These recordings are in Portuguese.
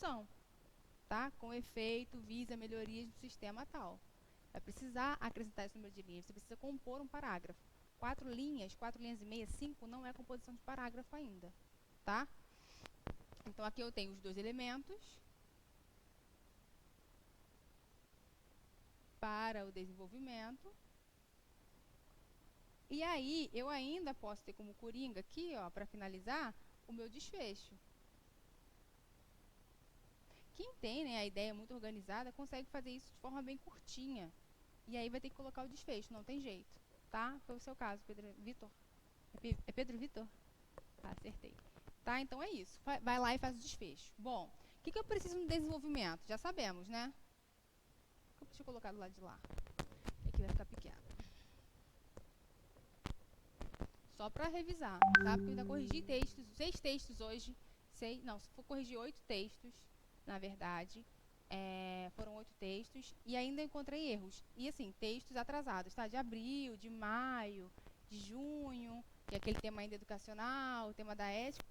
introdução, tá? Com efeito, visa melhorias do sistema tal. Vai precisar acrescentar esse número de linhas, você precisa compor um parágrafo. 4 linhas e meia, 5 não é composição de parágrafo ainda, tá? Então, aqui eu tenho os 2 elementos para o desenvolvimento. E aí, eu ainda posso ter como coringa aqui, ó, para finalizar, o meu desfecho. Quem tem, né, a ideia muito organizada consegue fazer isso de forma bem curtinha. E aí vai ter que colocar o desfecho, não tem jeito, tá? Foi o seu caso, Pedro Vitor. É Pedro Vitor? Tá, acertei. Tá, então é isso. Vai lá e faz o desfecho. Bom, o que eu preciso no desenvolvimento? Já sabemos, né? Deixa eu colocar do lado de lá. Aqui vai ficar pequeno. Só para revisar, tá? Porque eu ainda corrigi textos, 6 textos hoje. Não, se for corrigir 8 textos, na verdade, foram 8 textos. E ainda encontrei erros. E assim, textos atrasados, tá? De abril, de maio, de junho, que é aquele tema ainda educacional, o tema da ética,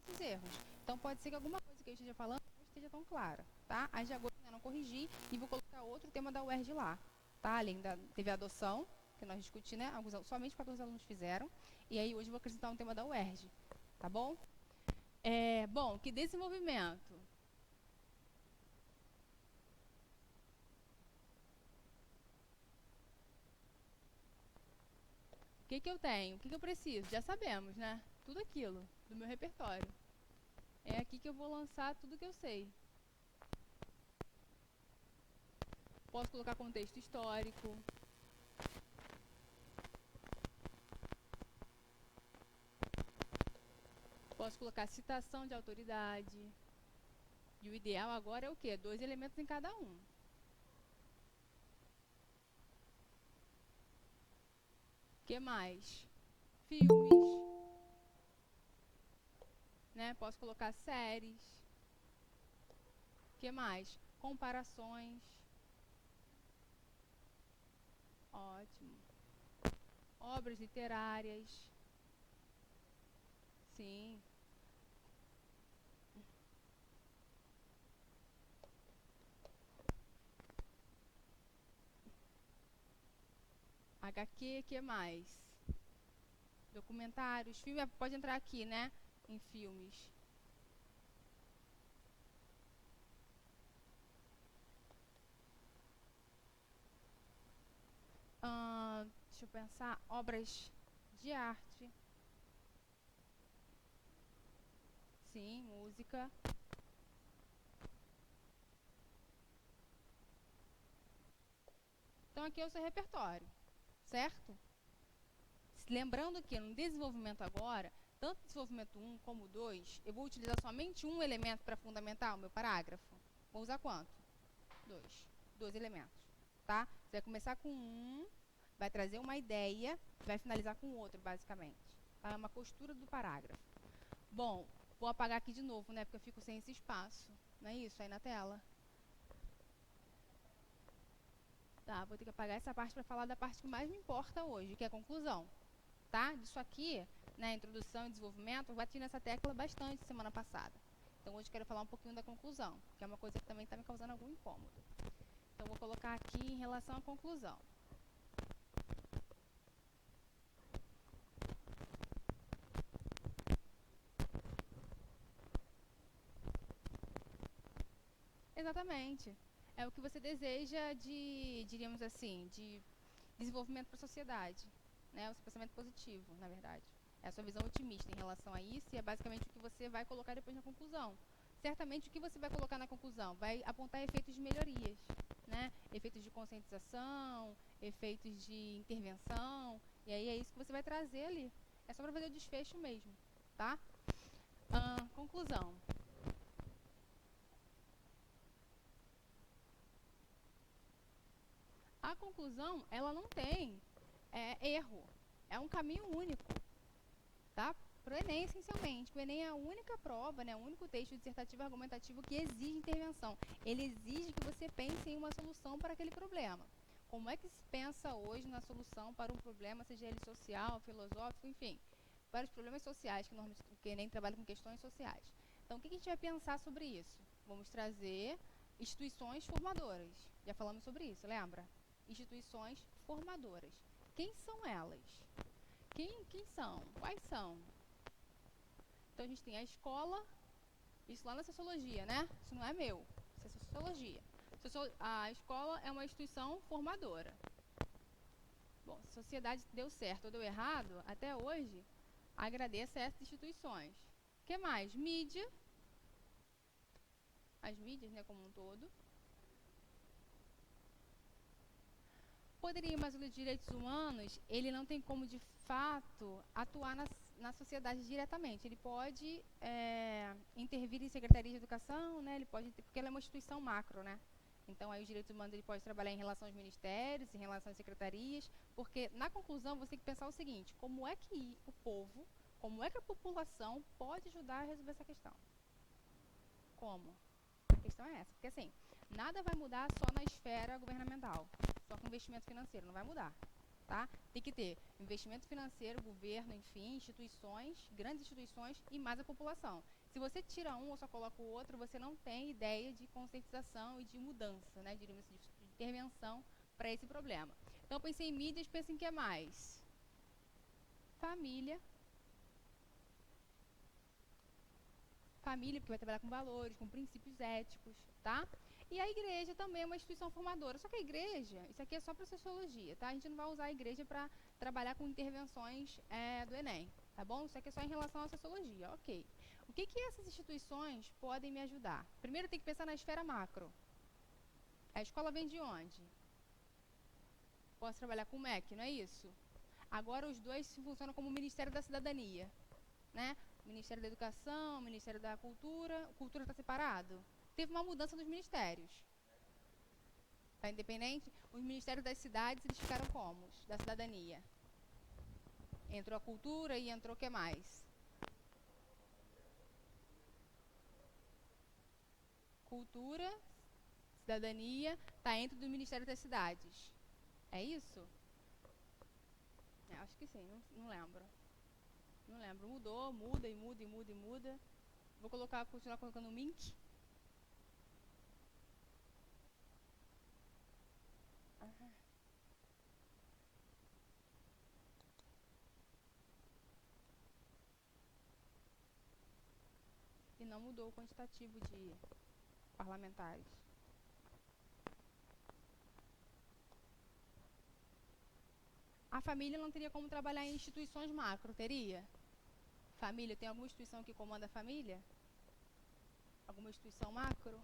esses erros. Então pode ser que alguma coisa que eu esteja falando não esteja tão clara, tá? Aí de agosto eu não corrigi e vou colocar outro tema da UERJ lá, tá? Além da teve a adoção, que nós discutimos, né? Somente 14 alunos fizeram. E aí hoje eu vou acrescentar um tema da UERJ, tá bom? Bom, que desenvolvimento? O que eu tenho? O que eu preciso? Já sabemos, né? Tudo aquilo do meu repertório. É aqui que eu vou lançar tudo que eu sei. Posso colocar contexto histórico. Posso colocar citação de autoridade. E o ideal agora é o quê? 2 elementos em cada um. O que mais? Filmes. Né? Posso colocar séries. O que mais? Comparações. Ótimo. Obras literárias. Sim. HQ, que mais? Documentários, filme, pode entrar aqui, né? Em filmes. Deixa eu pensar. Obras de arte. Sim, música. Então, aqui é o seu repertório, certo? Lembrando que no desenvolvimento agora, tanto desenvolvimento 1 como 2, eu vou utilizar somente um elemento para fundamentar o meu parágrafo. Vou usar quanto? 2. 2 elementos, tá? Você vai começar com um, vai trazer uma ideia, vai finalizar com outro, basicamente. Tá? É uma costura do parágrafo. Bom, vou apagar aqui de novo, né? Porque eu fico sem esse espaço. Não é isso? Aí na tela. Tá, vou ter que apagar essa parte para falar da parte que mais me importa hoje, que é a conclusão. Tá? Disso aqui, né, introdução e desenvolvimento, eu bati nessa tecla bastante semana passada. Então, hoje eu quero falar um pouquinho da conclusão, que é uma coisa que também está me causando algum incômodo. Então, vou colocar aqui em relação à conclusão. Exatamente. É o que você deseja de, diríamos assim, de desenvolvimento para a sociedade. Né? O seu pensamento positivo, na verdade. É a sua visão otimista em relação a isso e é basicamente o que você vai colocar depois na conclusão. Certamente o que você vai colocar na conclusão vai apontar efeitos de melhorias, né? Efeitos de conscientização, efeitos de intervenção, e aí é isso que você vai trazer ali. É só para fazer o desfecho mesmo, tá? Conclusão. A conclusão, ela não tem erro. É um caminho único, tá? Para o Enem, essencialmente. O Enem é a única prova, né, o único texto dissertativo argumentativo que exige intervenção. Ele exige que você pense em uma solução para aquele problema. Como é que se pensa hoje na solução para um problema, seja ele social, filosófico, enfim, para os problemas sociais, que normalmente o Enem trabalha com questões sociais. Então, o que a gente vai pensar sobre isso? Vamos trazer instituições formadoras. Já falamos sobre isso, lembra? Instituições formadoras. Quem são elas? Quem são? Quais são? Então, a gente tem a escola, isso lá na sociologia, né? Isso não é meu, isso é sociologia. A escola é uma instituição formadora. Bom, se a sociedade deu certo ou deu errado, até hoje, agradeço a essas instituições. O que mais? Mídia. As mídias, né, como um todo. Poderia, mas os direitos humanos, ele não tem como, de fato, atuar na sociedade diretamente. Ele pode intervir em secretarias de educação, né? Ele pode, porque ela é uma instituição macro, né? Então, aí os direitos humanos ele pode trabalhar em relação aos ministérios, em relação às secretarias, porque, na conclusão, você tem que pensar o seguinte: como é que o povo, como é que a população pode ajudar a resolver essa questão? Como? A questão é essa, porque assim, nada vai mudar só na esfera governamental, só com investimento financeiro, não vai mudar, tá? Tem que ter investimento financeiro, governo, enfim, instituições, grandes instituições e mais a população. Se você tira um ou só coloca o outro, você não tem ideia de conscientização e de mudança, né, diríamos assim, de intervenção para esse problema. Então, eu pensei em mídias, pensa em que mais? Família, porque vai trabalhar com valores, com princípios éticos, tá? E a igreja também é uma instituição formadora. Só que a igreja, isso aqui é só para sociologia, tá? A gente não vai usar a igreja para trabalhar com intervenções do Enem, tá bom? Isso aqui é só em relação à sociologia, ok. O que essas instituições podem me ajudar? Primeiro tem que pensar na esfera macro. A escola vem de onde? Posso trabalhar com o MEC, não é isso? Agora os dois funcionam como o Ministério da Cidadania, né? Ministério da Educação, Ministério da Cultura. Cultura está separado? Teve uma mudança dos ministérios. Está independente? Os ministérios das cidades, eles ficaram como? Da cidadania. Entrou a cultura e entrou o que mais? Cultura, cidadania, está dentro do Ministério das Cidades. É isso? Acho que sim, não lembro. Não lembro. Mudou, muda e muda e muda e muda. Vou continuar colocando o MINC. E não mudou o quantitativo de parlamentares. A família não teria como trabalhar em instituições macro, teria? Família, tem alguma instituição que comanda a família? Alguma instituição macro?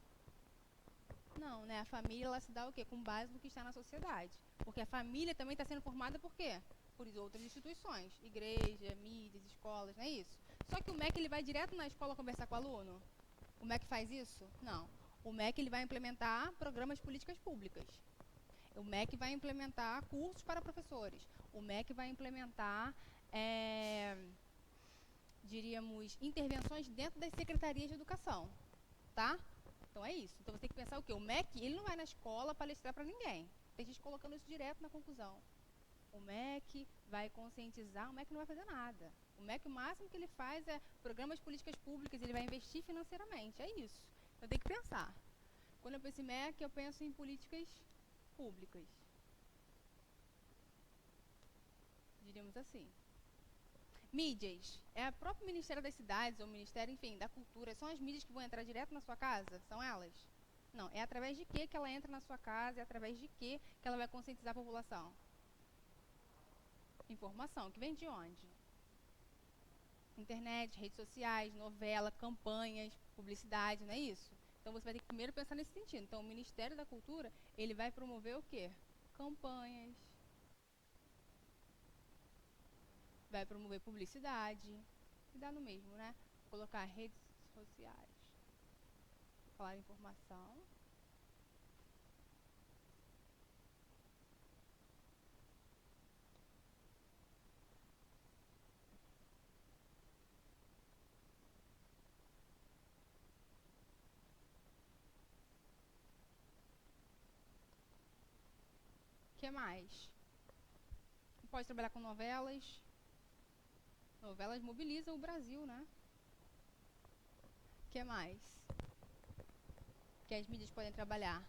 Não, né? A família, ela se dá o quê? Com base no que está na sociedade. Porque a família também está sendo formada por quê? Por outras instituições. Igreja, mídias, escolas, não é isso? Só que o MEC, ele vai direto na escola conversar com o aluno? O MEC faz isso? Não. O MEC, ele vai implementar programas de políticas públicas. O MEC vai implementar cursos para professores. O MEC vai implementar, diríamos, intervenções dentro das secretarias de educação, tá? Então é isso. Então você tem que pensar o quê? O MEC, ele não vai na escola palestrar para ninguém. Tem gente colocando isso direto na conclusão. O MEC vai conscientizar, o MEC não vai fazer nada. O MEC, o máximo que ele faz é programas de políticas públicas, ele vai investir financeiramente, é isso. Então tem que pensar. Quando eu penso em MEC, eu penso em políticas públicas. Diríamos assim. Mídias. É o próprio Ministério das Cidades, ou Ministério, enfim, da Cultura. São as mídias que vão entrar direto na sua casa? São elas? Não. É através de que ela entra na sua casa? É através de que ela vai conscientizar a população? Informação. Que vem de onde? Internet, redes sociais, novela, campanhas, publicidade, não é isso? Então você vai ter que primeiro pensar nesse sentido. Então o Ministério da Cultura, ele vai promover o quê? Campanhas. Vai promover publicidade. E dá no mesmo, né? Colocar redes sociais. Falar informação. O que mais? Pode trabalhar com novelas. Novelas mobilizam o Brasil, né? O que mais? que as mídias podem trabalhar?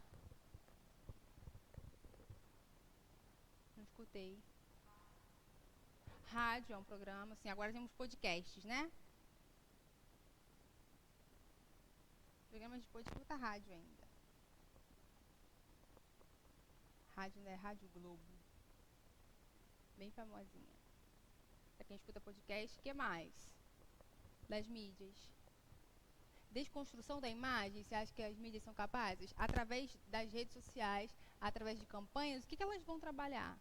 Não escutei. Rádio é um programa, assim, agora temos podcasts, né? Programas de podcast, escuta rádio ainda. Rádio, né? Rádio Globo. Bem famosinha. Pra quem escuta podcast, o que mais? Das mídias. Desconstrução da imagem, você acha que as mídias são capazes? Através das redes sociais, através de campanhas, o que elas vão trabalhar?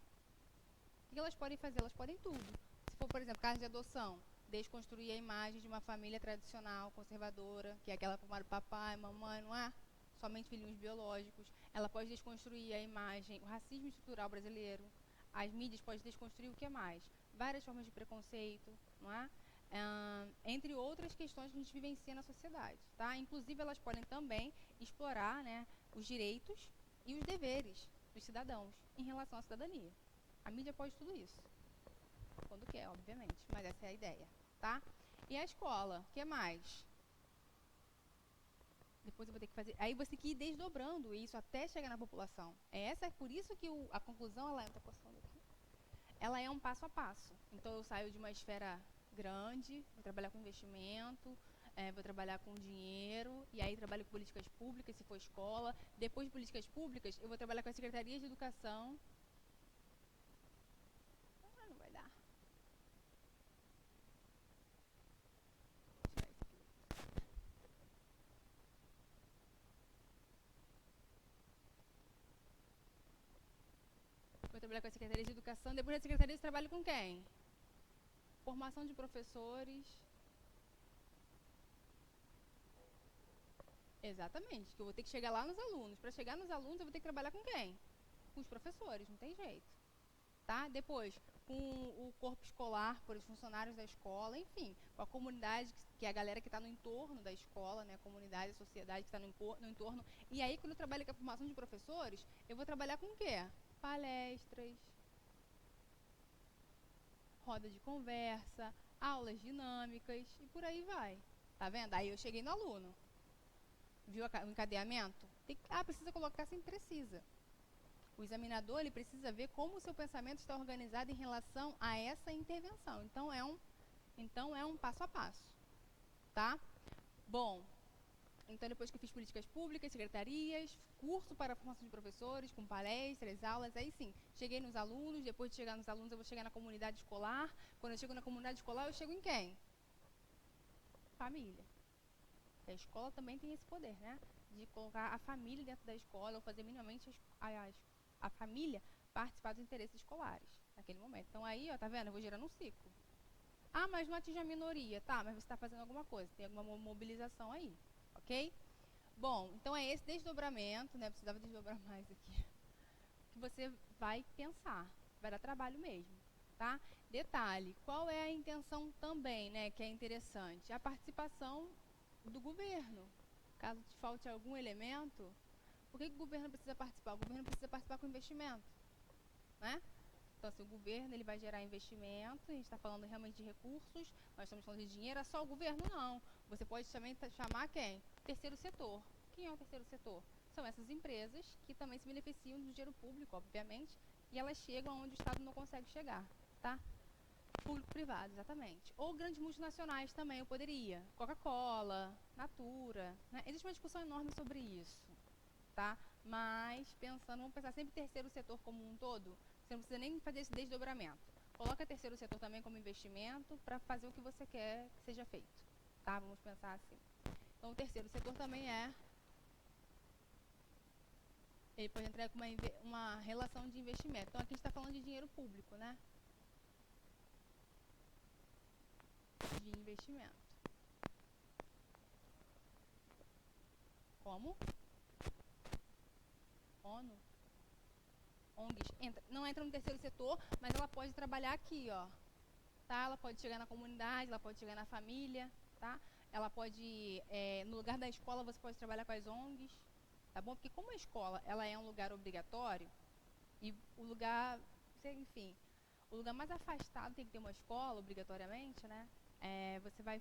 O que elas podem fazer? Elas podem tudo. Se for, por exemplo, caso de adoção, desconstruir a imagem de uma família tradicional, conservadora, que é aquela formada por papai, mamãe, não é? Somente filhinhos biológicos. Ela pode desconstruir a imagem, o racismo estrutural brasileiro. As mídias podem desconstruir o que mais? Várias formas de preconceito, não é? Entre outras questões que a gente vivencia na sociedade, tá? Inclusive, elas podem também explorar, né, os direitos e os deveres dos cidadãos em relação à cidadania. A mídia pode tudo isso, quando quer, obviamente, mas essa é a ideia, tá? E a escola, o que mais? Depois eu vou ter que fazer... Aí você tem que ir desdobrando isso até chegar na população. Por isso que a conclusão, ela tá passando aqui. Ela é um passo a passo. Então, eu saio de uma esfera grande, vou trabalhar com investimento, vou trabalhar com dinheiro, e aí trabalho com políticas públicas, se for escola. Depois de políticas públicas, eu vou trabalhar com as secretarias de educação. Não vai dar. Vou trabalhar com as secretarias de educação. Depois da secretaria, eu trabalho com quem? Formação de professores. Exatamente, que eu vou ter que chegar lá nos alunos. Para chegar nos alunos, eu vou ter que trabalhar com quem? Com os professores, não tem jeito. Tá? Depois, com o corpo escolar, por os funcionários da escola, enfim, com a comunidade, que é a galera que está no entorno da escola, né? A comunidade, a sociedade que está no entorno. E aí, quando eu trabalho com a formação de professores, eu vou trabalhar com o quê? Palestras, roda de conversa, aulas dinâmicas e por aí vai. Tá vendo? Aí eu cheguei no aluno. Viu o encadeamento? Precisa colocar, sim, precisa. O examinador, ele precisa ver como o seu pensamento está organizado em relação a essa intervenção. Então é um passo a passo, tá? Bom, então depois que eu fiz políticas públicas, secretarias, curso para a formação de professores, com palestras, aulas, aí sim, cheguei nos alunos. Depois de chegar nos alunos, eu vou chegar na comunidade escolar. Quando eu chego na comunidade escolar, eu chego em quem? Família. A escola também tem esse poder, né? De colocar a família dentro da escola, ou fazer minimamente a família participar dos interesses escolares naquele momento. Então aí, ó, tá vendo? Eu vou gerando um ciclo. Mas não atinge a minoria. Tá, mas você está fazendo alguma coisa, tem alguma mobilização aí, ok? Bom, então é esse desdobramento, né? Precisava desdobrar mais aqui. Que você vai pensar, vai dar trabalho mesmo, tá? Detalhe, qual é a intenção também, né? Que é interessante, a participação do governo. Caso te falte algum elemento, por que o governo precisa participar? O governo precisa participar com investimento, né? Então, assim, o governo, ele vai gerar investimento, a gente está falando realmente de recursos, nós estamos falando de dinheiro. É só o governo? Não. Você pode também chamar quem? Terceiro setor. Quem é o terceiro setor? São essas empresas que também se beneficiam do dinheiro público, obviamente, e elas chegam onde o Estado não consegue chegar, tá? Público-privado, exatamente. Ou grandes multinacionais também, eu poderia. Coca-Cola, Natura, né? Existe uma discussão enorme sobre isso, tá? Mas, vamos pensar sempre terceiro setor como um todo. Você não precisa nem fazer esse desdobramento. Coloca terceiro setor também como investimento para fazer o que você quer que seja feito, tá? Vamos pensar assim. Então, o terceiro setor também ele pode entrar com uma relação de investimento. Então, aqui a gente está falando de dinheiro público, né? De investimento. Como? ONU? ONGs. Não entra no terceiro setor, mas ela pode trabalhar aqui, ó. Tá? Ela pode chegar na comunidade, ela pode chegar na família, tá? Ela pode, no lugar da escola, você pode trabalhar com as ONGs, tá bom? Porque como a escola, ela é um lugar obrigatório, e o lugar, enfim, o lugar mais afastado tem que ter uma escola, obrigatoriamente, né? Você vai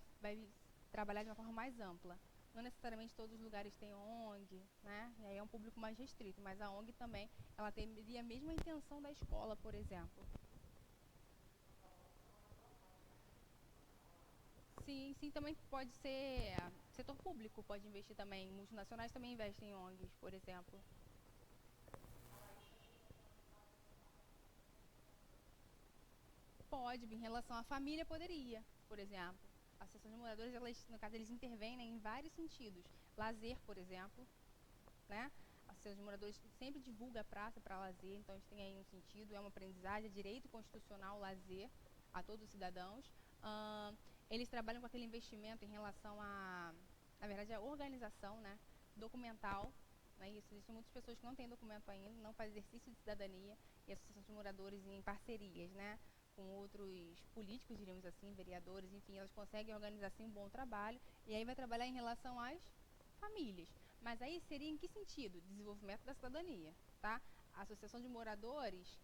trabalhar de uma forma mais ampla. Não necessariamente todos os lugares têm ONG, né? E aí é um público mais restrito, mas a ONG também, ela teria a mesma intenção da escola, por exemplo. Sim, sim, também pode ser setor público, pode investir também. Multinacionais também investem em ONGs, por exemplo. Pode, em relação à família, poderia, por exemplo. As associações de moradores, elas, no caso, eles intervêm, né, em vários sentidos. Lazer, por exemplo, né? A associação de moradores sempre divulga a praça para lazer, então a gente tem aí um sentido, é uma aprendizagem, é direito constitucional, lazer a todos os cidadãos. Eles trabalham com aquele investimento em relação a, na verdade, a organização, né, documental, né, isso. Existem muitas pessoas que não têm documento ainda, não fazem exercício de cidadania, e a associação de moradores em parcerias, né, com outros políticos, diríamos assim, vereadores, enfim, elas conseguem organizar assim um bom trabalho, e aí vai trabalhar em relação às famílias. Mas aí seria em que sentido? Desenvolvimento da cidadania, tá? A associação de moradores,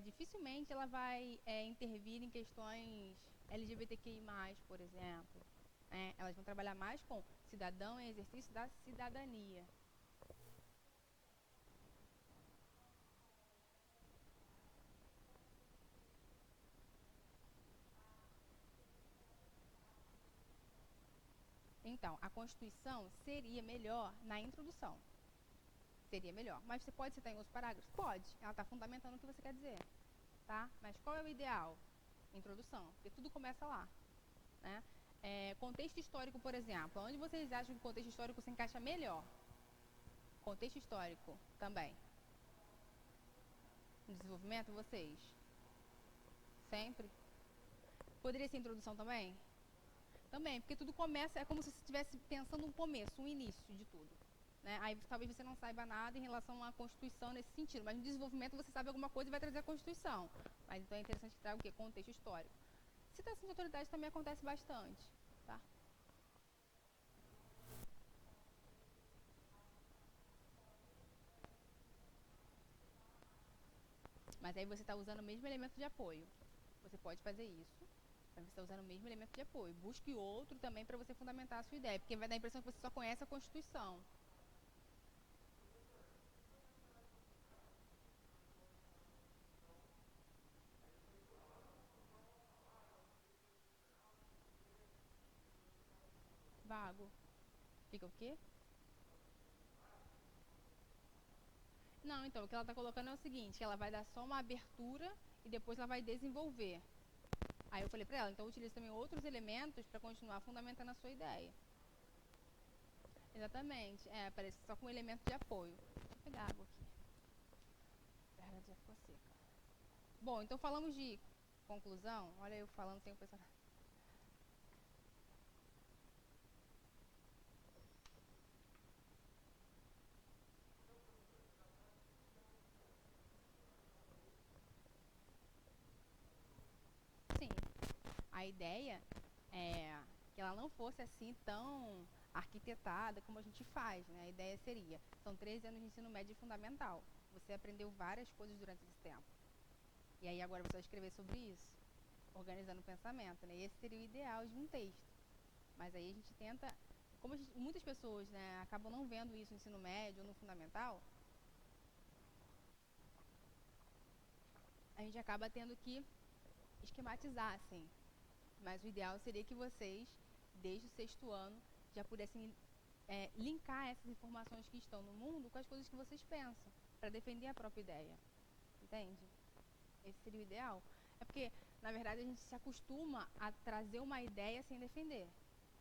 dificilmente ela vai intervir em questões LGBTQI+, por exemplo. Elas vão trabalhar mais com cidadão em exercício da cidadania. Então, a Constituição seria melhor na introdução. Seria melhor. Mas você pode citar em outros parágrafos? Pode. Ela está fundamentando o que você quer dizer. Tá? Mas qual é o ideal? Introdução. Porque tudo começa lá. Né? Contexto histórico, por exemplo. Onde vocês acham que o contexto histórico se encaixa melhor? Contexto histórico também. No desenvolvimento, vocês? Sempre? Poderia ser introdução também? Também, porque tudo começa, é como se você estivesse pensando um começo, um início de tudo. Né? Aí talvez você não saiba nada em relação à Constituição nesse sentido, mas no desenvolvimento você sabe alguma coisa e vai trazer a Constituição. Mas então é interessante que traga o quê? Contexto histórico. Citação de autoridade também acontece bastante. Tá? Mas aí você está usando o mesmo elemento de apoio. Você pode fazer isso, mas você está usando o mesmo elemento de apoio. Busque outro também para você fundamentar a sua ideia, porque vai dar a impressão que você só conhece a Constituição. Vago. Fica o quê? Não, então, o que ela está colocando é o seguinte, ela vai dar só uma abertura e depois ela vai desenvolver. Aí eu falei para ela, então utilize também outros elementos para continuar fundamentando a sua ideia. Exatamente, parece só com um elemento de apoio. Deixa eu pegar água aqui. A garganta já ficou seca. Bom, então falamos de conclusão. Olha eu falando sem o pessoal. Sim, a ideia é que ela não fosse assim tão arquitetada como a gente faz, né? A ideia seria, são 13 anos de ensino médio fundamental. Você aprendeu várias coisas durante esse tempo. E aí agora você vai escrever sobre isso, organizando o pensamento, né? E esse seria o ideal de um texto. Mas aí a gente tenta, como muitas pessoas, né, acabam não vendo isso no ensino médio ou no fundamental, a gente acaba tendo que esquematizar, assim. Mas o ideal seria que vocês, desde o sexto ano, já pudessem linkar essas informações que estão no mundo com as coisas que vocês pensam, para defender a própria ideia. Entende? Esse seria o ideal. É porque, na verdade, a gente se acostuma a trazer uma ideia sem defender.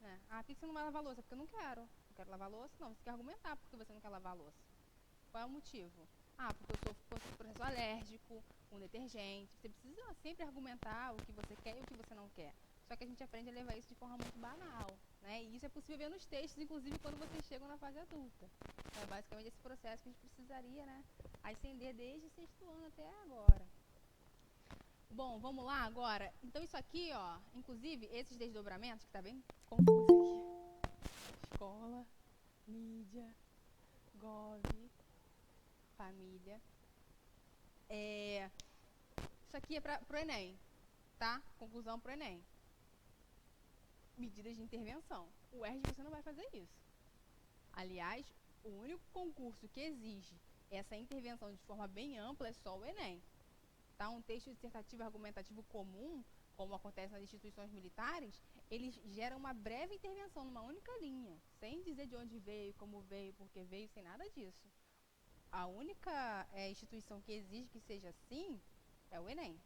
Né? Ah, por que você não vai lavar a louça? Porque eu não quero. Não quero lavar a louça? Não, você quer argumentar porque você não quer lavar a louça. Qual é o motivo? Ah, porque eu sou processo alérgico, um detergente. Você precisa sempre argumentar o que você quer e o que você não quer. Só que a gente aprende a levar isso de forma muito banal. Né? E isso é possível ver nos textos, inclusive quando vocês chegam na fase adulta. Então, é basicamente esse processo que a gente precisaria, né, ascender desde o sexto ano até agora. Bom, vamos lá agora. Então isso aqui, ó, inclusive esses desdobramentos, que tá bem confuso aqui. Escola, mídia, gov, família. Isso aqui é pro Enem, tá? Conclusão pro Enem. Medidas de intervenção. O ERJ você não vai fazer isso. Aliás, o único concurso que exige essa intervenção de forma bem ampla é só o Enem. Tá? Um texto dissertativo argumentativo comum, como acontece nas instituições militares, eles geram uma breve intervenção numa única linha, sem dizer de onde veio, como veio, por que veio, sem nada disso. A única instituição que exige que seja assim é o Enem,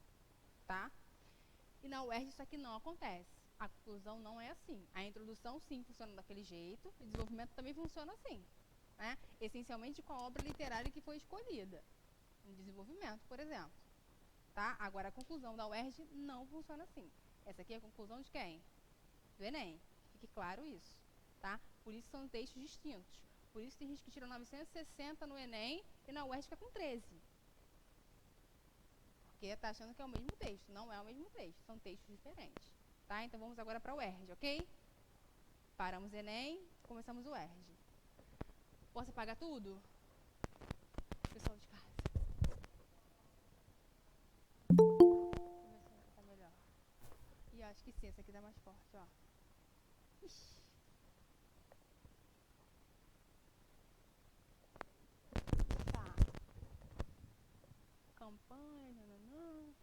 tá? E na UERJ isso aqui não acontece. A conclusão não é assim. A introdução, sim, funciona daquele jeito, o desenvolvimento também funciona assim, né? Essencialmente com a obra literária que foi escolhida, no desenvolvimento, por exemplo. Tá? Agora, a conclusão da UERJ não funciona assim. Essa aqui é a conclusão de quem? Do Enem. Fique claro isso. Tá? Por isso são textos distintos. Por isso tem gente que tira 960 no Enem e na UERJ fica com 13. Porque está achando que é o mesmo texto. Não é o mesmo texto. São textos diferentes. Tá? Então vamos agora para a UERJ, ok? Paramos Enem, começamos o UERJ. Posso apagar tudo? Pessoal de casa. Tá melhor. E acho que sim, essa aqui dá mais forte, ó. Ixi. Tá. Campanha, nananã.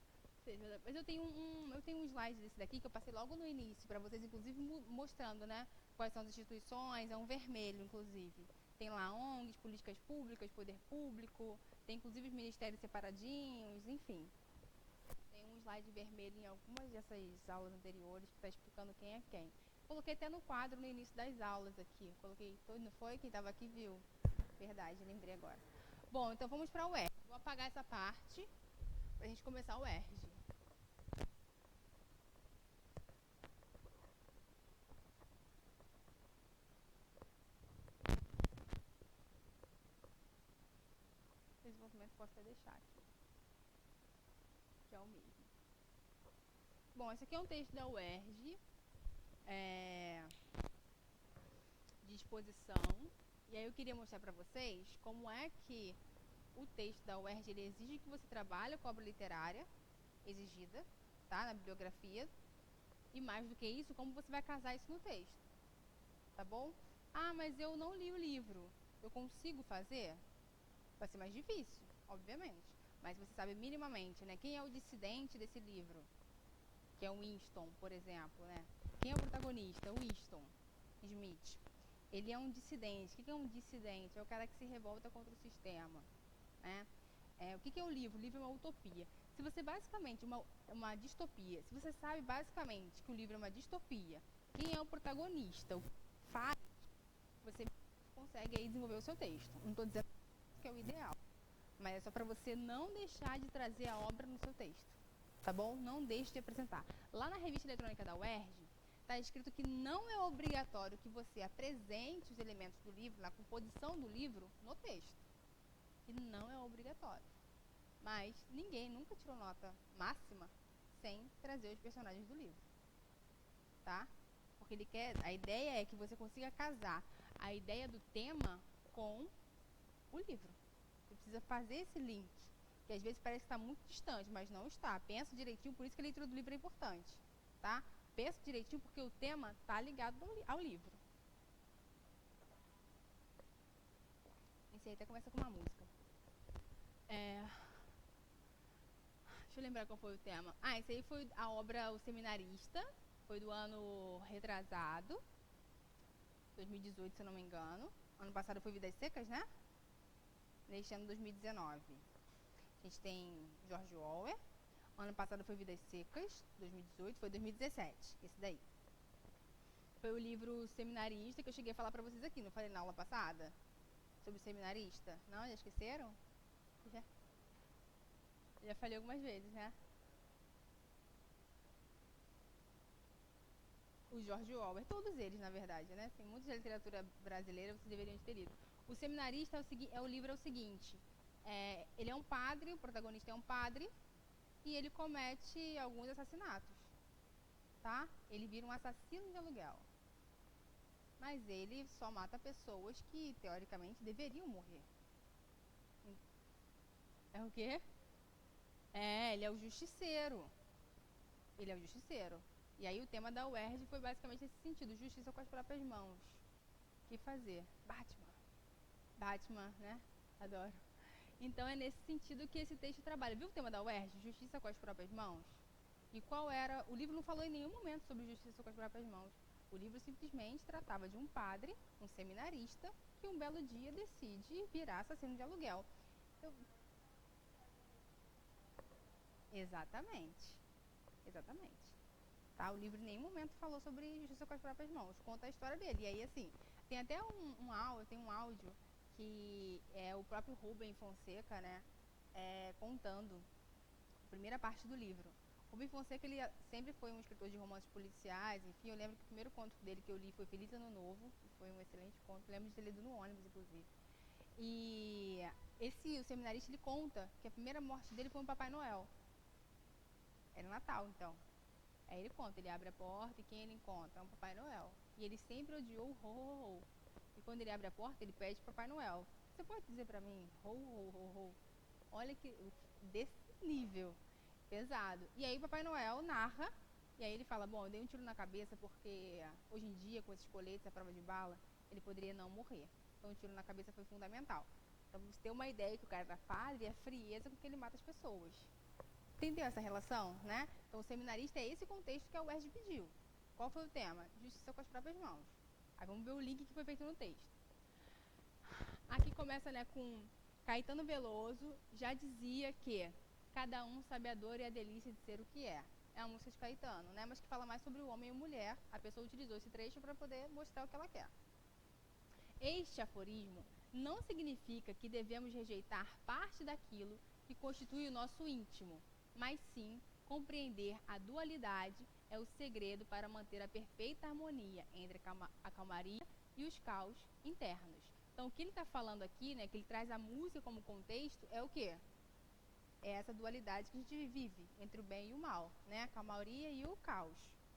Mas eu tenho um slide desse daqui que eu passei logo no início, para vocês, inclusive, mostrando, né, quais são as instituições, é um vermelho, inclusive. Tem lá ONGs, políticas públicas, poder público, tem inclusive os ministérios separadinhos, enfim. Tem um slide vermelho em algumas dessas aulas anteriores que está explicando quem é quem. Coloquei até no quadro no início das aulas aqui. Coloquei, não foi? Quem estava aqui viu. Verdade, lembrei agora. Bom, então vamos para o UERJ. Vou apagar essa parte para a gente começar o UERJ. Desenvolvimento posso até deixar aqui, que é o mesmo. Bom, esse aqui é um texto da UERJ, de exposição, e aí eu queria mostrar para vocês como é que o texto da UERJ ele exige que você trabalhe com a obra literária exigida, tá, na bibliografia, e mais do que isso, como você vai casar isso no texto, tá bom? Ah, mas eu não li o livro, eu consigo fazer? Vai ser mais difícil, obviamente. Mas você sabe minimamente, né? Quem é o dissidente desse livro? Que é o Winston, por exemplo, né? Quem é o protagonista? O Winston Smith. Ele é um dissidente. O que é um dissidente? É o cara que se revolta contra o sistema, né? O que é o livro? O livro é uma utopia. Se você basicamente, uma distopia, se você sabe basicamente que o livro é uma distopia, quem é o protagonista? O que faz, você consegue aí desenvolver o seu texto. Não estou dizendo que é o ideal, mas é só para você não deixar de trazer a obra no seu texto, tá bom? Não deixe de apresentar. Lá na revista eletrônica da UERJ, está escrito que não é obrigatório que você apresente os elementos do livro, na composição do livro, no texto. Que não é obrigatório. Mas ninguém nunca tirou nota máxima sem trazer os personagens do livro, tá? Porque a ideia é que você consiga casar a ideia do tema com o livro. Você precisa fazer esse link, que às vezes parece que está muito distante, mas não está. Pensa direitinho, por isso que a leitura do livro é importante, tá? Pensa direitinho porque o tema está ligado ao livro. Esse aí até começa com uma música. Deixa eu lembrar qual foi o tema. Esse aí foi a obra O Seminarista, foi do ano retrasado, 2018, se eu não me engano. Ano passado foi Vidas Secas, né? Neste ano, 2019. A gente tem George Orwell. Ano passado foi Vidas Secas, 2018, foi 2017, esse daí. Foi o livro Seminarista que eu cheguei a falar pra vocês aqui, não falei na aula passada? Sobre o seminarista? Não, já esqueceram? Já falei algumas vezes, né? O George Orwell, todos eles, na verdade, né? Tem muitos da literatura brasileira, vocês deveriam ter lido. O Seminarista o livro é o seguinte, ele é um padre, o protagonista é um padre, e ele comete alguns assassinatos, tá? Ele vira um assassino de aluguel. Mas ele só mata pessoas que, teoricamente, deveriam morrer. É o quê? Ele é o justiceiro. Ele é o justiceiro. E aí o tema da UERJ foi basicamente esse sentido, justiça com as próprias mãos. que fazer. Batman. Batman, né? Adoro. Então é nesse sentido que esse texto trabalha. Viu o tema da UERJ? Justiça com as próprias mãos? E qual era... O livro não falou em nenhum momento sobre justiça com as próprias mãos. O livro simplesmente tratava de um padre, um seminarista, que um belo dia decide virar assassino de aluguel. Exatamente. Exatamente. Tá? O livro em nenhum momento falou sobre justiça com as próprias mãos. Conta a história dele. E aí, assim, tem até um áudio que é o próprio Rubem Fonseca, né, contando a primeira parte do livro. Rubem Fonseca, ele sempre foi um escritor de romances policiais, enfim, eu lembro que o primeiro conto dele que eu li foi Feliz Ano Novo, que foi um excelente conto, lembro de ter lido no ônibus, inclusive. E o seminarista, ele conta que a primeira morte dele foi um Papai Noel. Era Natal, então. Aí ele conta, ele abre a porta e quem ele encontra? É um Papai Noel. E ele sempre odiou o ho, ho, ho. E quando ele abre a porta, ele pede Papai Noel. Você pode dizer pra mim, ho, ho, ho, ho? Olha que desse nível, pesado. E aí o Papai Noel narra, e aí ele fala, bom, eu dei um tiro na cabeça porque hoje em dia, com esses coletes à prova de bala, ele poderia não morrer. Então o tiro na cabeça foi fundamental. Então você ter uma ideia que o cara era padre e a frieza com que ele mata as pessoas. Entendeu essa relação, né? Então o seminarista é esse contexto que a UERJ pediu. Qual foi o tema? Justiça com as próprias mãos. Aí vamos ver o link que foi feito no texto. Aqui começa, né, com Caetano Veloso, já dizia que cada um sabe a dor e a delícia de ser o que é. É uma música de Caetano, né? Mas que fala mais sobre o homem e a mulher. A pessoa utilizou esse trecho para poder mostrar o que ela quer. Este aforismo não significa que devemos rejeitar parte daquilo que constitui o nosso íntimo, mas sim compreender a dualidade é o segredo para manter a perfeita harmonia entre a calmaria e os caos internos. Então, o que ele está falando aqui, né, que ele traz a música como contexto, é o quê? É essa dualidade que a gente vive entre o bem e o mal, né? A calmaria e o caos.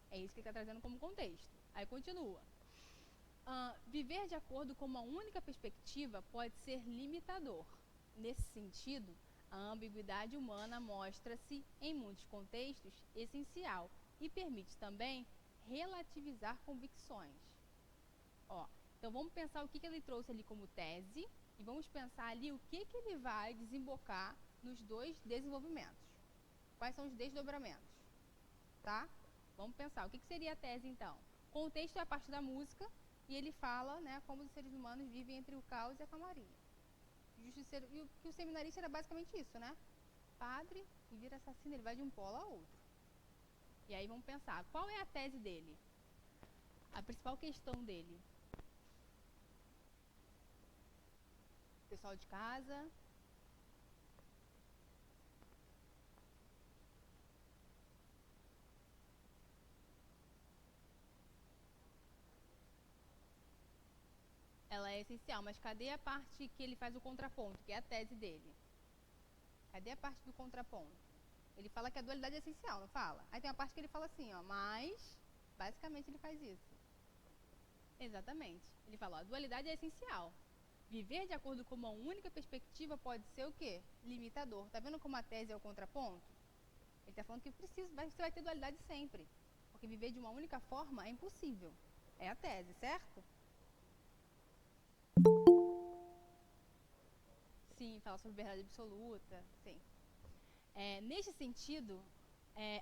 É isso que ele está trazendo como contexto. Aí continua. Viver de acordo com uma única perspectiva pode ser limitador. Nesse sentido, a ambiguidade humana mostra-se, em muitos contextos, essencial e permite também relativizar convicções. Então vamos pensar o que ele trouxe ali como tese e vamos pensar ali o que ele vai desembocar nos dois desenvolvimentos. Quais são os desdobramentos? Tá? Vamos pensar, o que seria a tese então? O contexto é a parte da música e ele fala, né, como os seres humanos vivem entre o caos e a calmaria. E o seminarista era basicamente isso, né? Padre e vira assassino, ele vai de um polo a outro. E aí vamos pensar, qual é a tese dele? A principal questão dele? Pessoal de casa. Ela é essencial, mas cadê a parte que ele faz o contraponto, que é a tese dele? Cadê a parte do contraponto? Ele fala que a dualidade é essencial, não fala? Aí tem uma parte que ele fala assim, ó, mas basicamente ele faz isso. Exatamente. Ele fala, ó, a dualidade é essencial. Viver de acordo com uma única perspectiva pode ser o quê? Limitador. Tá vendo como a tese é o contraponto? Ele está falando que você vai ter dualidade sempre. Porque viver de uma única forma é impossível. É a tese, certo? Sim, fala sobre verdade absoluta, sim. Neste sentido,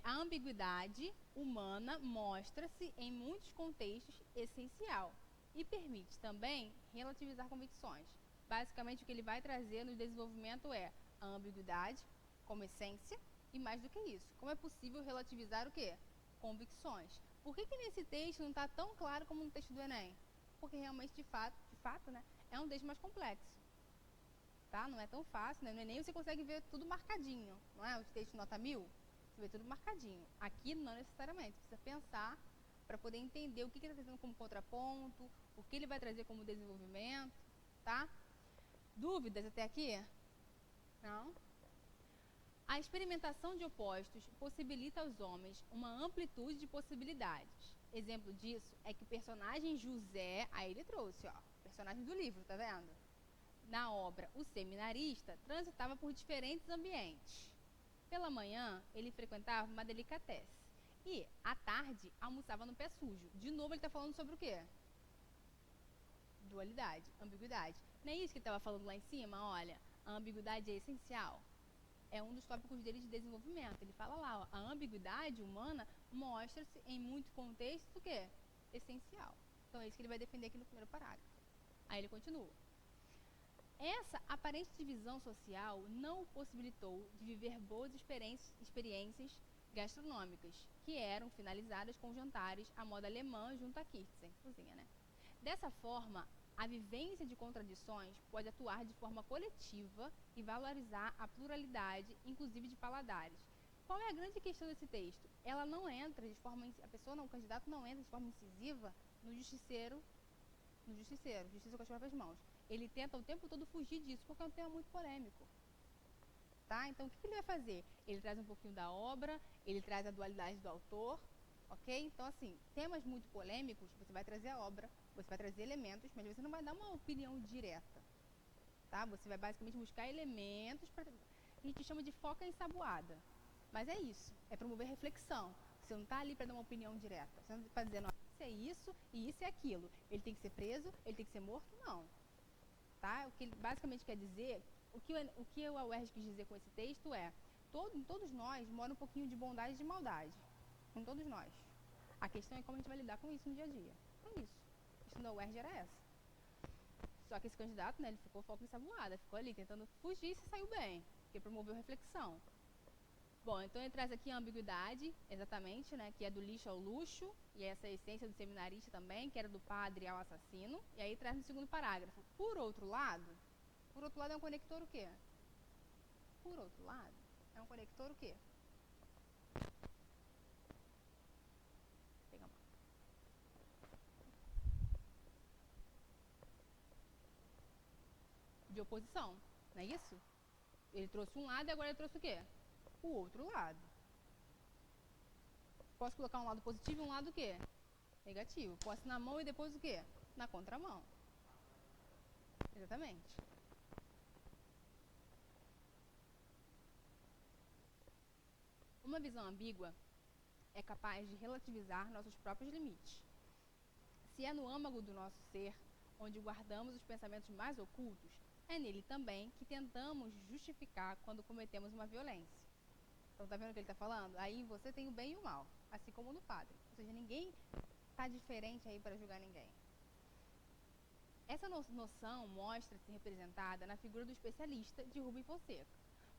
a ambiguidade humana mostra-se em muitos contextos essencial e permite também relativizar convicções. Basicamente, o que ele vai trazer no desenvolvimento é a ambiguidade como essência e mais do que isso. Como é possível relativizar o quê? Convicções. Por que nesse texto não está tão claro como no texto do Enem? Porque realmente, de fato, né, é um texto mais complexo. Tá? Não é tão fácil, né? No Enem você consegue ver tudo marcadinho, não é? Os textos nota 1000, você vê tudo marcadinho. Aqui não necessariamente, precisa pensar para poder entender o que ele está trazendo como contraponto, o que ele vai trazer como desenvolvimento, tá? Dúvidas até aqui? Não? A experimentação de opostos possibilita aos homens uma amplitude de possibilidades. Exemplo disso é que o personagem José, aí ele trouxe, ó, personagem do livro, tá vendo? Na obra O Seminarista, transitava por diferentes ambientes. Pela manhã, ele frequentava uma delicatessen. E, à tarde, almoçava no pé sujo. De novo, ele está falando sobre o quê? Dualidade, ambiguidade. Não é isso que ele estava falando lá em cima? Olha, a ambiguidade é essencial. É um dos tópicos dele de desenvolvimento. Ele fala lá, ó, a ambiguidade humana mostra-se em muito contexto o quê? Essencial. Então é isso que ele vai defender aqui no primeiro parágrafo. Aí ele continua. Essa aparente divisão social não o possibilitou de viver boas experiências gastronômicas, que eram finalizadas com jantares à moda alemã junto à Kirsten, cozinha, né? Dessa forma, a vivência de contradições pode atuar de forma coletiva e valorizar a pluralidade, inclusive de paladares. Qual é a grande questão desse texto? Ela não entra de forma, a pessoa não, o candidato não entra de forma incisiva no justiça com as próprias mãos. Ele tenta o tempo todo fugir disso, porque é um tema muito polêmico. Tá? Então, o que ele vai fazer? Ele traz um pouquinho da obra, ele traz a dualidade do autor, ok? Então, assim, temas muito polêmicos, você vai trazer a obra, você vai trazer elementos, mas você não vai dar uma opinião direta, tá? Você vai basicamente buscar elementos para... A gente chama de foca ensaboada, mas é isso, é promover reflexão. Você não está ali para dar uma opinião direta, você não está dizendo, isso é isso e isso é aquilo. Ele tem que ser preso, ele tem que ser morto? Não. Tá? O que ele basicamente quer dizer, o que a UERJ quis dizer com esse texto é, em todos nós mora um pouquinho de bondade e de maldade. Com todos nós. A questão é como a gente vai lidar com isso no dia a dia. É isso. A questão da UERJ era essa. Só que esse candidato, né, ele ficou foco ensaboada, ficou ali tentando fugir e se saiu bem, porque promoveu reflexão. Bom, então ele traz aqui a ambiguidade, exatamente, né, que é do lixo ao luxo, e essa essência do seminarista também, que era do padre ao assassino, e aí traz no segundo parágrafo. Por outro lado é um conector o quê? Por outro lado, é um conector o quê? Pega a mão. De oposição, não é isso? Ele trouxe um lado e agora ele trouxe o quê? O outro lado. Posso colocar um lado positivo e um lado o quê? Negativo. Posso na mão e depois o quê? Na contramão. Exatamente. Uma visão ambígua é capaz de relativizar nossos próprios limites. Se é no âmago do nosso ser, onde guardamos os pensamentos mais ocultos, é nele também que tentamos justificar quando cometemos uma violência. Então, tá vendo o que ele está falando? Aí você tem o bem e o mal, assim como no padre. Ou seja, ninguém está diferente aí para julgar ninguém. Essa noção mostra-se representada na figura do especialista de Rubem Fonseca,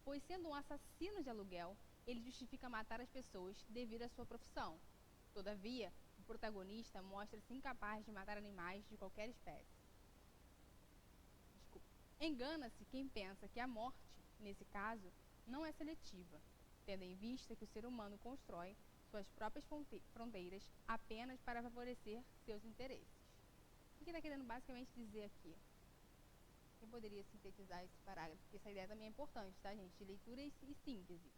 pois sendo um assassino de aluguel, ele justifica matar as pessoas devido à sua profissão. Todavia, o protagonista mostra-se incapaz de matar animais de qualquer espécie. Engana-se quem pensa que a morte, nesse caso, não é seletiva, tendo em vista que o ser humano constrói suas próprias fronteiras apenas para favorecer seus interesses. O que ele está querendo basicamente dizer aqui? Eu poderia sintetizar esse parágrafo, porque essa ideia também é importante, tá, gente? De leitura e síntese.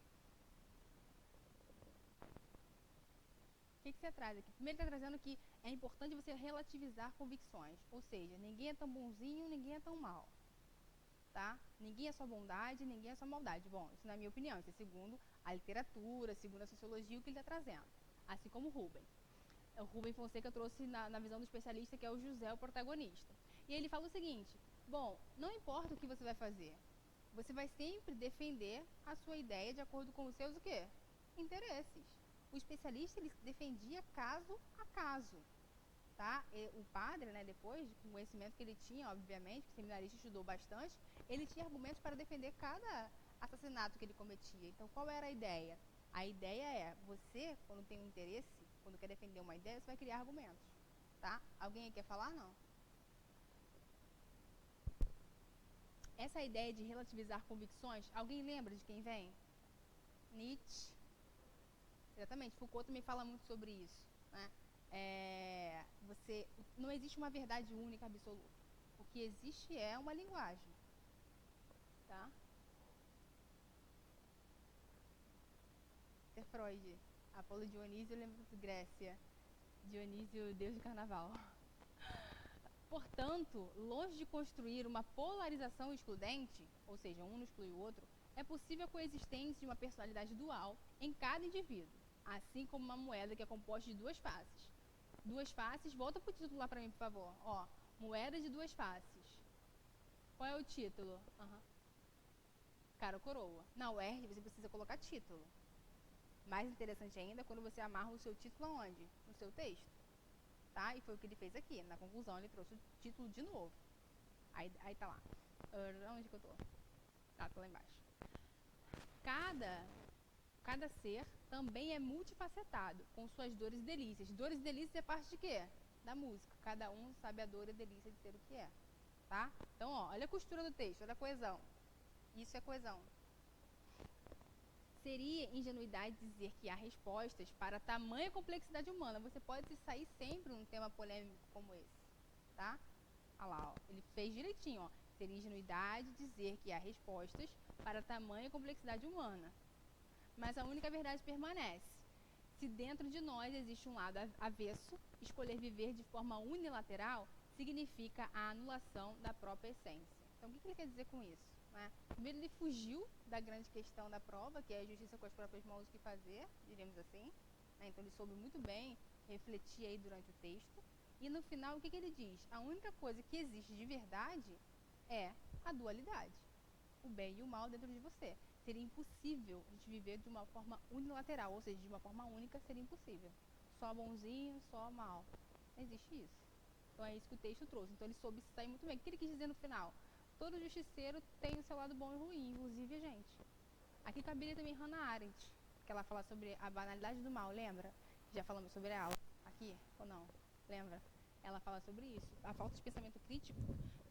O que você traz aqui? Primeiro ele está trazendo que é importante você relativizar convicções, ou seja, ninguém é tão bonzinho, ninguém é tão mal. Tá? Ninguém é só bondade, ninguém é só maldade. Bom, isso não é minha opinião, isso é segundo a literatura, segundo a sociologia, o que ele está trazendo. Assim como o Rubem. O Rubem Fonseca trouxe na visão do especialista, que é o José, o protagonista. E ele fala o seguinte, bom, não importa o que você vai fazer, você vai sempre defender a sua ideia de acordo com os seus o quê? Interesses. O especialista, ele defendia caso a caso. Tá? O padre, né, depois, com o conhecimento que ele tinha, obviamente, que o seminarista estudou bastante, ele tinha argumentos para defender cada assassinato que ele cometia. Então, qual era a ideia? A ideia é, você, quando tem um interesse, quando quer defender uma ideia, você vai criar argumentos. Tá? Alguém aí quer falar? Não. Essa ideia de relativizar convicções, alguém lembra de quem vem? Nietzsche. Exatamente, Foucault também fala muito sobre isso, né? Não existe uma verdade única absoluta. O que existe é uma linguagem, tá? É Freud, Apolo Dionísio, eu lembro de Grécia, Dionísio, deus do carnaval. Portanto, longe de construir uma polarização excludente, ou seja, um não exclui o outro, é possível a coexistência de uma personalidade dual em cada indivíduo, assim como uma moeda que é composta de duas faces. Duas faces, volta para o título lá para mim, por favor. Ó, Moeda de duas faces. Qual é o título? Cara ou coroa. Na UERJ você precisa colocar título. Mais interessante ainda é quando você amarra o seu título aonde? No seu texto. Tá? E foi o que ele fez aqui. Na conclusão ele trouxe o título de novo. Aí tá lá. Onde que eu tô? Tá lá embaixo. Cada ser também é multifacetado, com suas dores e delícias. Dores e delícias é parte de quê? Da música. Cada um sabe a dor e a delícia de ser o que é. Tá? Então, ó, olha a costura do texto, olha a coesão. Isso é coesão. Seria ingenuidade dizer que há respostas para tamanha complexidade humana. Você pode se sair sempre num tema polêmico como esse. Tá? Olha lá, ó. Ele fez direitinho, ó. Seria ingenuidade dizer que há respostas para tamanha complexidade humana. Mas a única verdade permanece. Se dentro de nós existe um lado avesso, escolher viver de forma unilateral significa a anulação da própria essência. Então, o que ele quer dizer com isso? Né? Primeiro, ele fugiu da grande questão da prova, que é a justiça com as próprias mãos, o que fazer, diríamos assim. Né? Então, ele soube muito bem refletir aí durante o texto. E no final, o que ele diz? A única coisa que existe de verdade é a dualidade. O bem e o mal dentro de você. Seria impossível a gente viver de uma forma unilateral, ou seja, de uma forma única seria impossível. Só bonzinho, só mal. Não existe isso. Então é isso que o texto trouxe. Então ele soube se sair muito bem. O que ele quis dizer no final? Todo justiceiro tem o seu lado bom e ruim, inclusive a gente. Aqui caberia também Hannah Arendt, que ela fala sobre a banalidade do mal, lembra? Já falamos sobre ela aqui, ou não? Lembra? Ela fala sobre isso. A falta de pensamento crítico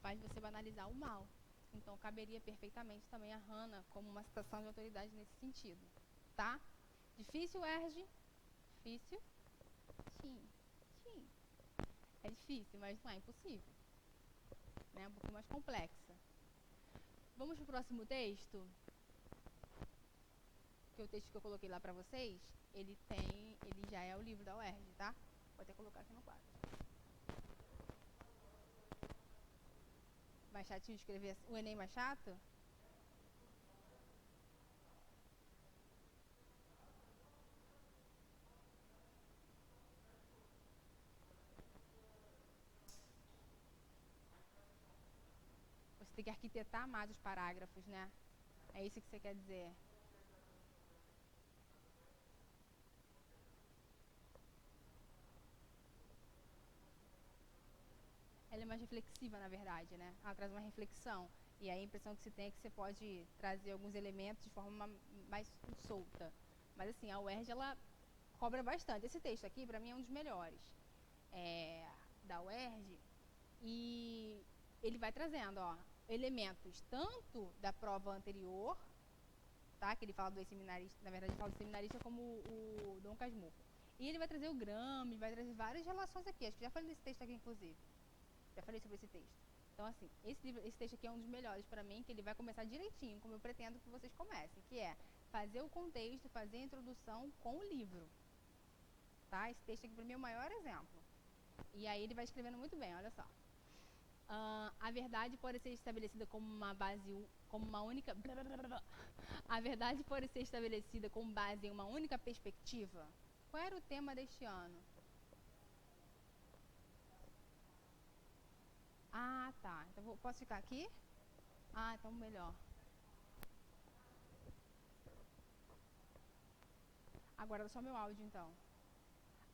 faz você banalizar o mal. Então, caberia perfeitamente também a Hannah como uma citação de autoridade nesse sentido. Tá? Difícil, Erge? Difícil? Sim. É difícil, mas não é impossível. Né? Um pouquinho mais complexa. Vamos pro próximo texto? Que é o texto que eu coloquei lá pra vocês. Ele já é o livro da UERJ, tá? Vou até colocar aqui no quadro. Mais chatinho de escrever o Enem mais chato? Você tem que arquitetar mais os parágrafos, né? É isso que você quer dizer. Ela é mais reflexiva, na verdade, né? Ela traz uma reflexão. E aí a impressão que você tem é que você pode trazer alguns elementos de forma mais solta. Mas assim, a UERJ, ela cobra bastante. Esse texto aqui, pra mim, é um dos melhores da UERJ. E ele vai trazendo, ó, elementos tanto da prova anterior, tá? Que ele fala do seminarista, na verdade, ele fala do seminarista como o Dom Casmurro. E ele vai trazer o Gramsci, vai trazer várias relações aqui. Acho que já falei desse texto aqui, inclusive. Já falei sobre esse texto. Então, assim, esse texto aqui é um dos melhores para mim, que ele vai começar direitinho, como eu pretendo que vocês comecem, que é fazer o contexto, fazer a introdução com o livro. Tá? Esse texto aqui, para mim, é o maior exemplo. E aí ele vai escrevendo muito bem, olha só. A verdade pode ser estabelecida como uma base, como uma única... A verdade pode ser estabelecida com base em uma única perspectiva? Qual era o tema deste ano? Ah, tá. Então, posso ficar aqui? Ah, então melhor. Agora só meu áudio, então.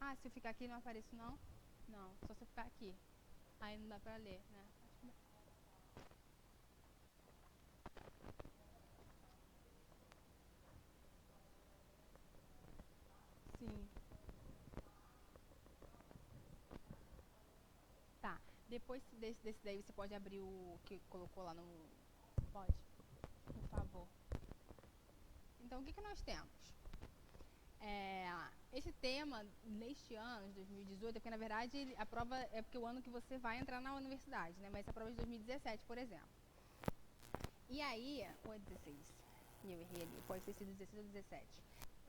Ah, se eu ficar aqui não apareço, não? Não, só se eu ficar aqui. Aí não dá pra ler, né? Sim. Tá. Depois desse daí, você pode abrir o que colocou lá no... Pode? Por favor. Então, o que nós temos? Esse tema, neste ano, de 2018, é porque, na verdade, a prova é porque o ano que você vai entrar na universidade, né? Mas a prova é de 2017, por exemplo. E aí, ou é 16? E eu errei ali, pode ter sido 16 ou 17.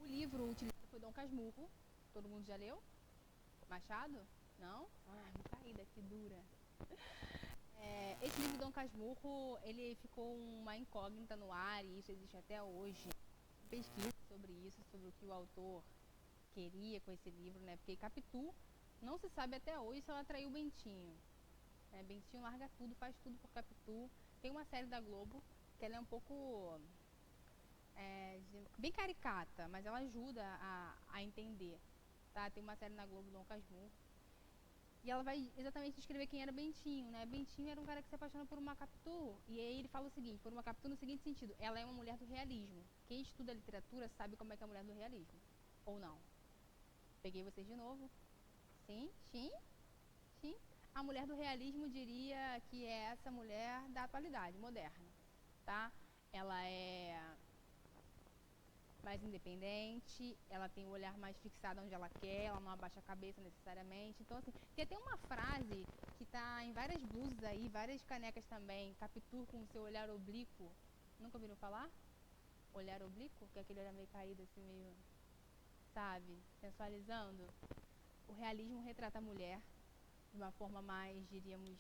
O livro utilizado foi Dom Casmurro. Todo mundo já leu? Machado? Não? Ah, me caí daqui dura. Esse livro Dom Casmurro, ele ficou uma incógnita no ar e isso existe até hoje. Pesquisa sobre isso, sobre o que o autor queria com esse livro, né? Porque Capitu, não se sabe até hoje se ela traiu o Bentinho. Bentinho larga tudo, faz tudo por Capitu. Tem uma série da Globo que ela é um pouco bem caricata, mas ela ajuda a entender, tá? Tem uma série na Globo, Dom Casmurro, e ela vai exatamente descrever quem era Bentinho, né? Bentinho era um cara que se apaixona por uma Capitu, e aí ele fala o seguinte, por uma Capitu no seguinte sentido, ela é uma mulher do realismo. Quem estuda literatura sabe como é que é a mulher do realismo, ou não? Peguei vocês de novo? Sim, sim, sim. A mulher do realismo diria que é essa mulher da atualidade, moderna, tá? Ela é mais independente, ela tem o olhar mais fixado onde ela quer, ela não abaixa a cabeça necessariamente. Então, assim, tem até uma frase que tá em várias blusas aí, várias canecas também, Capitu com o seu olhar oblíquo. Nunca ouviram falar? Olhar oblíquo? Que é aquele olhar meio caído, assim, meio, sabe, sensualizando. O realismo retrata a mulher de uma forma mais, diríamos,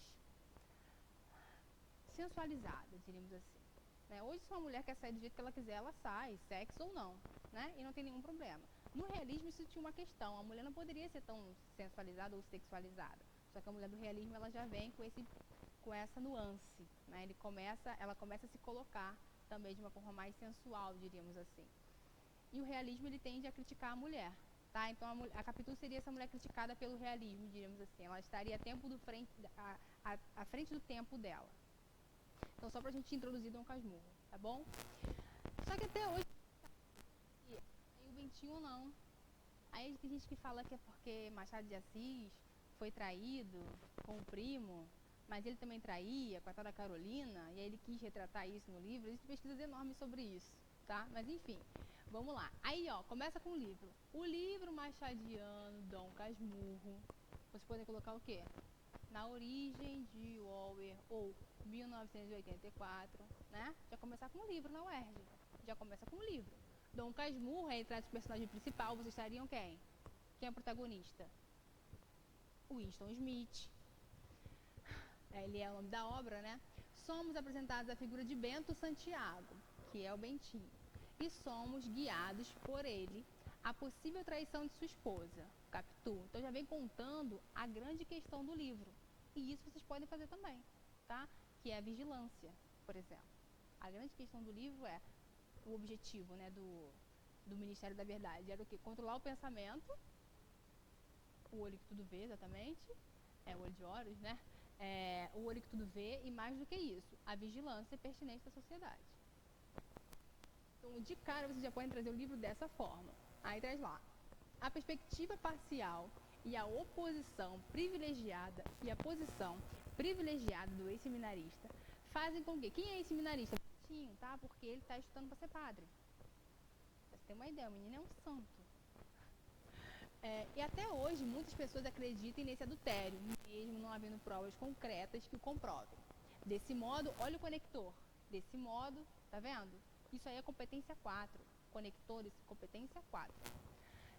sensualizada, diríamos assim. Né? Hoje, se uma mulher quer sair do jeito que ela quiser, ela sai, sexo ou não, né? E não tem nenhum problema. No realismo, isso tinha uma questão. A mulher não poderia ser tão sensualizada ou sexualizada. Só que a mulher do realismo, ela já vem com essa nuance, né? Ela começa a se colocar também de uma forma mais sensual, diríamos assim. E o realismo, ele tende a criticar a mulher, tá? Então, a Capitu seria essa mulher criticada pelo realismo, diríamos assim. Ela estaria à frente do tempo dela. Então, só pra gente introduzir Dom Casmurro, tá bom? Só que até hoje, aí o Bentinho não. Aí tem gente que fala que é porque Machado de Assis foi traído com o primo, mas ele também traía com a tal da Carolina, e aí ele quis retratar isso no livro. Existem pesquisas enormes sobre isso, tá? Mas enfim, vamos lá. Aí, ó, começa com o livro. O livro machadiano, Dom Casmurro, vocês podem colocar o quê? Na origem de Orwell, ou 1984, né? Já começar com o livro na UERJ. Já começa com o livro. Dom Casmurro é entre o personagem principal, vocês estariam quem? Quem é o protagonista? Winston Smith. Ele é o nome da obra, né? Somos apresentados a figura de Bento Santiago, que é o Bentinho. E somos guiados por ele a possível traição de sua esposa, Capitu. Então já vem contando a grande questão do livro. E isso vocês podem fazer também, tá? Que é a vigilância, por exemplo. A grande questão do livro é o objetivo, né, do Ministério da Verdade. Era o quê? Controlar o pensamento, o olho que tudo vê, exatamente, o olho de Horus, né? O olho que tudo vê e mais do que isso, a vigilância pertinente da sociedade. Então, de cara, vocês já podem trazer o livro dessa forma. Aí traz lá. A perspectiva parcial e a oposição privilegiada e a posição privilegiada do ex-seminarista fazem com que... Quem é esse seminarista? Bentinho, tá? Porque ele está estudando para ser padre. Pra você ter uma ideia, o menino é um santo. E até hoje, muitas pessoas acreditam nesse adultério, mesmo não havendo provas concretas que o comprovem. Desse modo, olha o conector. Desse modo, tá vendo? Isso aí é competência 4. Conectores, competência 4.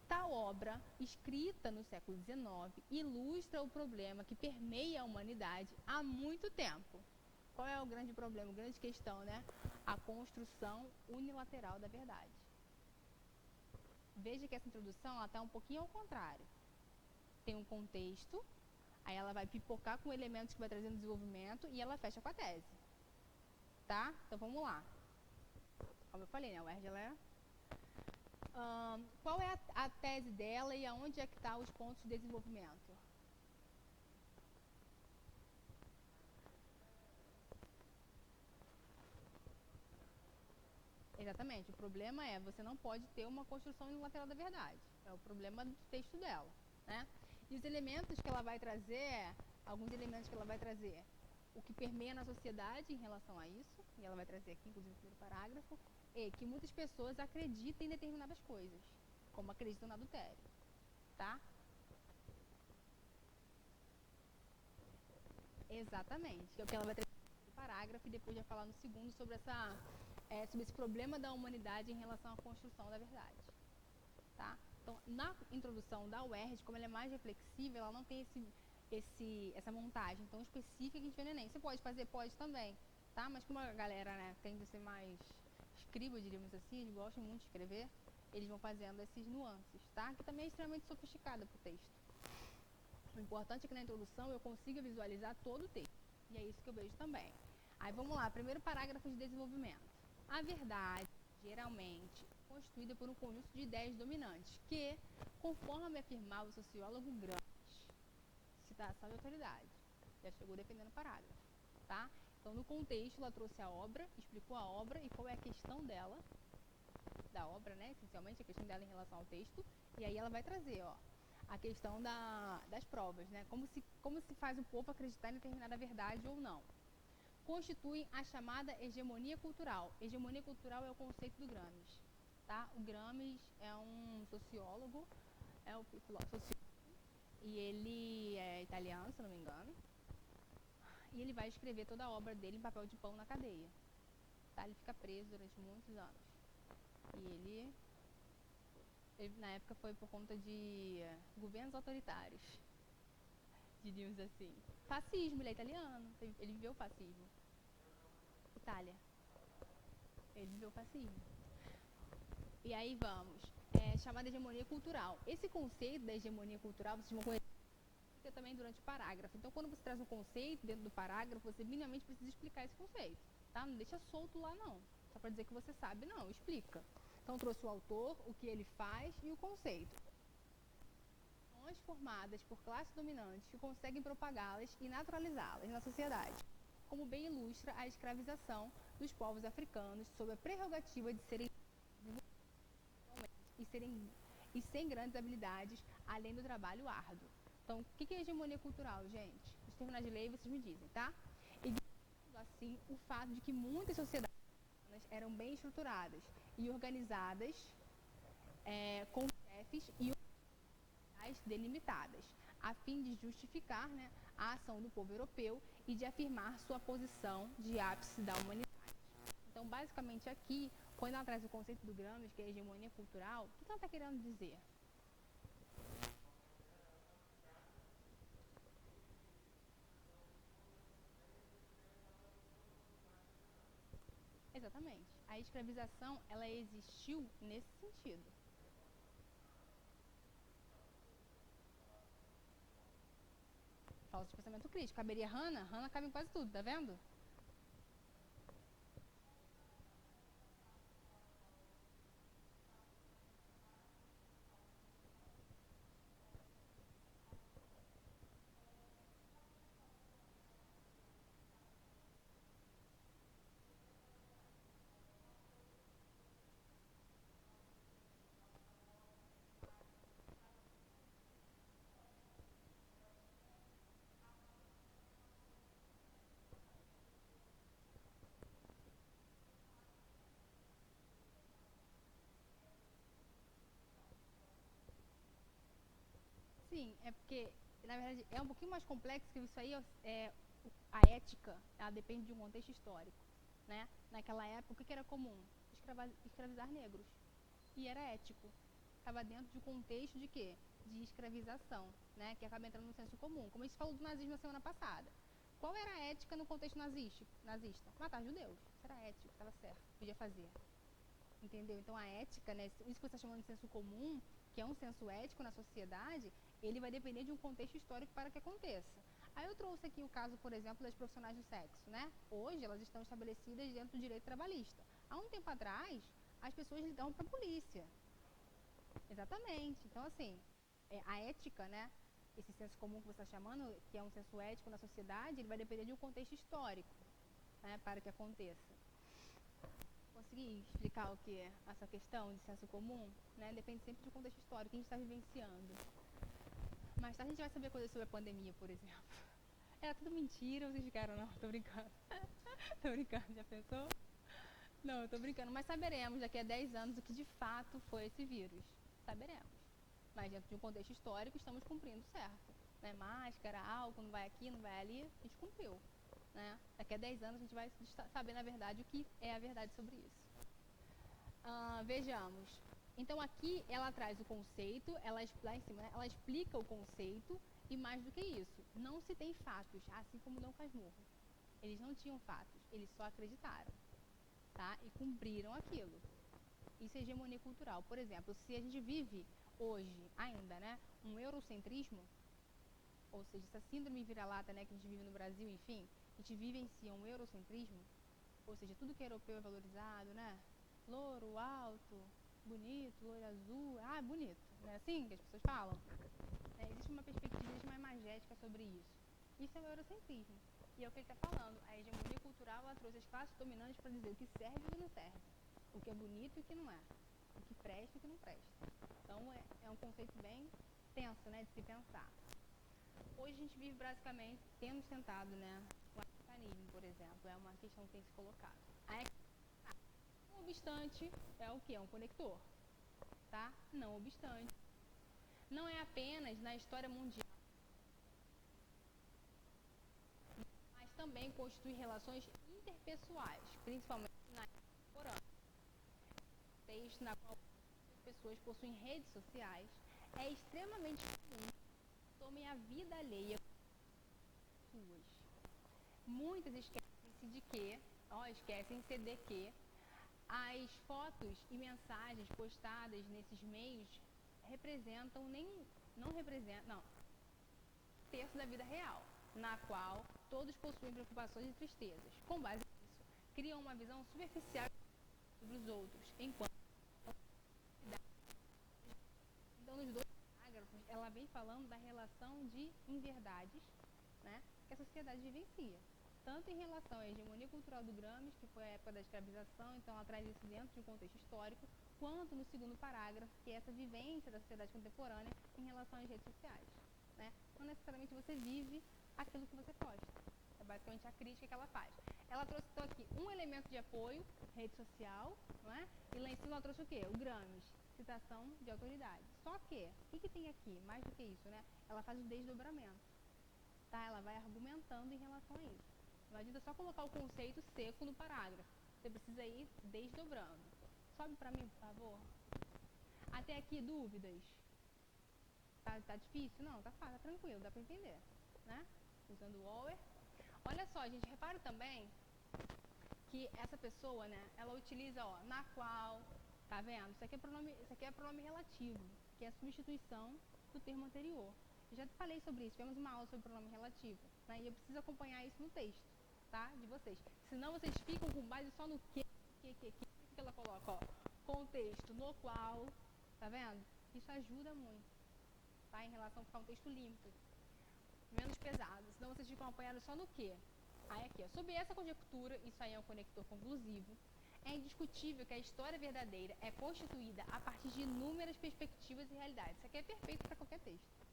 Tal obra, escrita no século XIX, ilustra o problema que permeia a humanidade há muito tempo. Qual é o grande problema, a grande questão, né? A construção unilateral da verdade. Veja que essa introdução está um pouquinho ao contrário. Tem um contexto, aí ela vai pipocar com elementos que vai trazer no desenvolvimento e ela fecha com a tese. Tá? Então vamos lá. Como eu falei, né? A UERJ, ela qual é a tese dela e aonde é que estão os pontos de desenvolvimento? Exatamente. O problema é, você não pode ter uma construção unilateral da verdade. É o problema do texto dela, né? E os elementos que ela vai trazer, alguns elementos que ela vai trazer, o que permeia na sociedade em relação a isso, e ela vai trazer aqui, inclusive, no primeiro parágrafo, é que muitas pessoas acreditam em determinadas coisas, como acreditam no adultério, tá? Exatamente. É o que ela vai trazer no primeiro parágrafo e depois vai falar no segundo sobre sobre esse problema da humanidade em relação à construção da verdade, tá? Então, na introdução da UERJ, como ela é mais reflexiva, ela não tem essa montagem tão específica que a gente vê no Enem. Você pode fazer? Pode também, tá? Mas como a galera, né, tende a ser mais escriba, diríamos assim, eles gostam muito de escrever, eles vão fazendo esses nuances, tá? Que também é extremamente sofisticada pro texto. O importante é que na introdução eu consiga visualizar todo o texto. E é isso que eu vejo também. Aí vamos lá, primeiro parágrafo de desenvolvimento. A verdade, geralmente, é constituída por um conjunto de ideias dominantes que, conforme afirmava o sociólogo Gramsci, citação de autoridade, já chegou defendendo o parágrafo, tá? Então, no contexto, ela trouxe a obra, explicou a obra e qual é a questão dela, da obra, né? Essencialmente, a questão dela em relação ao texto. E aí ela vai trazer, ó, a questão das provas, né? Como se faz o povo acreditar em determinada verdade ou não. Constituem a chamada hegemonia cultural. Hegemonia cultural é o conceito do Gramsci, tá? O Gramsci é um sociólogo, e ele é italiano, se não me engano. E ele vai escrever toda a obra dele em papel de pão na cadeia, tá? Ele fica preso durante muitos anos. E ele na época foi por conta de governos autoritários, diríamos assim. Fascismo, ele é italiano, ele viveu o fascismo. Itália. Ele viveu o fascismo. E aí vamos, chamada hegemonia cultural. Esse conceito da hegemonia cultural, vocês vão conhecer também durante o parágrafo. Então, quando você traz um conceito dentro do parágrafo, você minimamente precisa explicar esse conceito, tá? Não deixa solto lá, não. Só para dizer que você sabe, não. Explica. Então, trouxe o autor, o que ele faz e o conceito. Formadas por classes dominantes que conseguem propagá-las e naturalizá-las na sociedade, como bem ilustra a escravização dos povos africanos sob a prerrogativa de serem e sem grandes habilidades, além do trabalho árduo. Então, o que é hegemonia cultural, gente? Nos termos de lei, vocês me dizem, tá? E assim, o fato de que muitas sociedades eram bem estruturadas e organizadas, com chefes e delimitadas, a fim de justificar, né, a ação do povo europeu e de afirmar sua posição de ápice da humanidade. Então, basicamente aqui, quando ela traz o conceito do Gramsci, que é a hegemonia cultural, o que ela está querendo dizer? Exatamente. A escravização, ela existiu nesse sentido. Falta de pensamento crítico. Caberia Hannah? Hannah cabe em quase tudo, tá vendo? Sim, é porque, na verdade, é um pouquinho mais complexo que isso aí. A ética, ela depende de um contexto histórico, né? Naquela época, o que era comum? Escravizar negros. E era ético. Estava dentro de um contexto de quê? De escravização, né? Que acaba entrando no senso comum. Como a gente falou do nazismo na semana passada. Qual era a ética no contexto nazista? Matar judeus. Isso era ético, estava certo, podia fazer. Entendeu? Então, a ética, né? Isso que você está chamando de senso comum, que é um senso ético na sociedade, ele vai depender de um contexto histórico para que aconteça. Aí eu trouxe aqui o caso, por exemplo, das profissionais do sexo, né? Hoje elas estão estabelecidas dentro do direito trabalhista. Há um tempo atrás, as pessoas ligavam para a polícia. Exatamente. Então, assim, a ética, né? Esse senso comum que você está chamando, que é um senso ético na sociedade, ele vai depender de um contexto histórico, né? Para que aconteça. Consegui explicar o que é essa questão de senso comum, né? Depende sempre do contexto histórico que a gente está vivenciando. Mais tarde a gente vai saber coisas sobre a pandemia, por exemplo. Era tudo mentira, vocês ficaram, não, tô brincando. Tô brincando, já pensou? Não, eu tô brincando, mas saberemos daqui a 10 anos o que de fato foi esse vírus. Saberemos. Mas dentro de um contexto histórico estamos cumprindo certo. Né? Máscara, álcool, não vai aqui, não vai ali, a gente cumpriu. Né? Daqui a 10 anos a gente vai saber, na verdade, o que é a verdade sobre isso. Vejamos. Então aqui ela traz o conceito, lá em cima, né? Ela explica o conceito e mais do que isso, não se tem fatos, assim como Dom Casmurro. Eles não tinham fatos, eles só acreditaram, tá? E cumpriram aquilo. Isso é hegemonia cultural. Por exemplo, se a gente vive hoje ainda, né, um eurocentrismo, ou seja, essa síndrome vira-lata, né, que a gente vive no Brasil, enfim, a gente vivencia um eurocentrismo, ou seja, tudo que é europeu é valorizado, né? Louro, alto, bonito, loiro azul, bonito, não é assim que as pessoas falam? Existe uma perspectiva, existe uma imagética sobre isso. Isso é o eurocentrismo. E é o que ele está falando. A hegemonia cultural, ela trouxe as classes dominantes para dizer o que serve e o que não serve. O que é bonito e o que não é. O que presta e o que não presta. Então, é um conceito bem tenso, né, de se pensar. Hoje a gente vive basicamente, temos tentado, né, o africanismo, por exemplo, é uma questão que tem se colocado. Não obstante, é o que? É um conector, tá? Não obstante, não é apenas na história mundial, mas também constitui relações interpessoais, principalmente na era contemporânea, texto na qual as pessoas possuem redes sociais, é extremamente comum que tomem a vida alheia suas. Muitas esquecem-se de que, esquecem-se de que as fotos e mensagens postadas nesses meios não, um terço da vida real, na qual todos possuem preocupações e tristezas. Com base nisso, criam uma visão superficial sobre os outros, enquanto então nos dois parágrafos ela vem falando da relação de inverdades, né, que a sociedade vivencia. Tanto em relação à hegemonia cultural do Gramsci, que foi a época da escravização, então ela traz isso dentro de um contexto histórico, quanto no segundo parágrafo, que é essa vivência da sociedade contemporânea em relação às redes sociais. Né? Não necessariamente você vive aquilo que você posta. É basicamente a crítica que ela faz. Ela trouxe então aqui um elemento de apoio, rede social, não é? E lá em cima ela trouxe o quê? O Gramsci, citação de autoridade. Só que, o que tem aqui? Mais do que isso, né? Ela faz o desdobramento. Tá? Ela vai argumentando em relação a isso. Não adianta só colocar o conceito seco no parágrafo. Você precisa ir desdobrando. Sobe para mim, por favor. Até aqui, dúvidas? Tá difícil? Não, tá fácil, tá tranquilo, dá para entender. Né? Usando o over. Olha só, gente, repara também que essa pessoa, né, ela utiliza, na qual, tá vendo? Isso aqui é pronome relativo, que é a substituição do termo anterior. Eu já falei sobre isso, tivemos uma aula sobre pronome relativo, né, e eu preciso acompanhar isso no texto, tá, de vocês. Senão vocês ficam com base só no que ela coloca, contexto no qual, tá vendo? Isso ajuda muito, tá, em relação a ficar um texto limpo, menos pesado, senão vocês ficam apoiados só no que. Aí aqui, sob essa conjectura, isso aí é um conector conclusivo, é indiscutível que a história verdadeira é constituída a partir de inúmeras perspectivas e realidades. Isso aqui é perfeito para qualquer texto.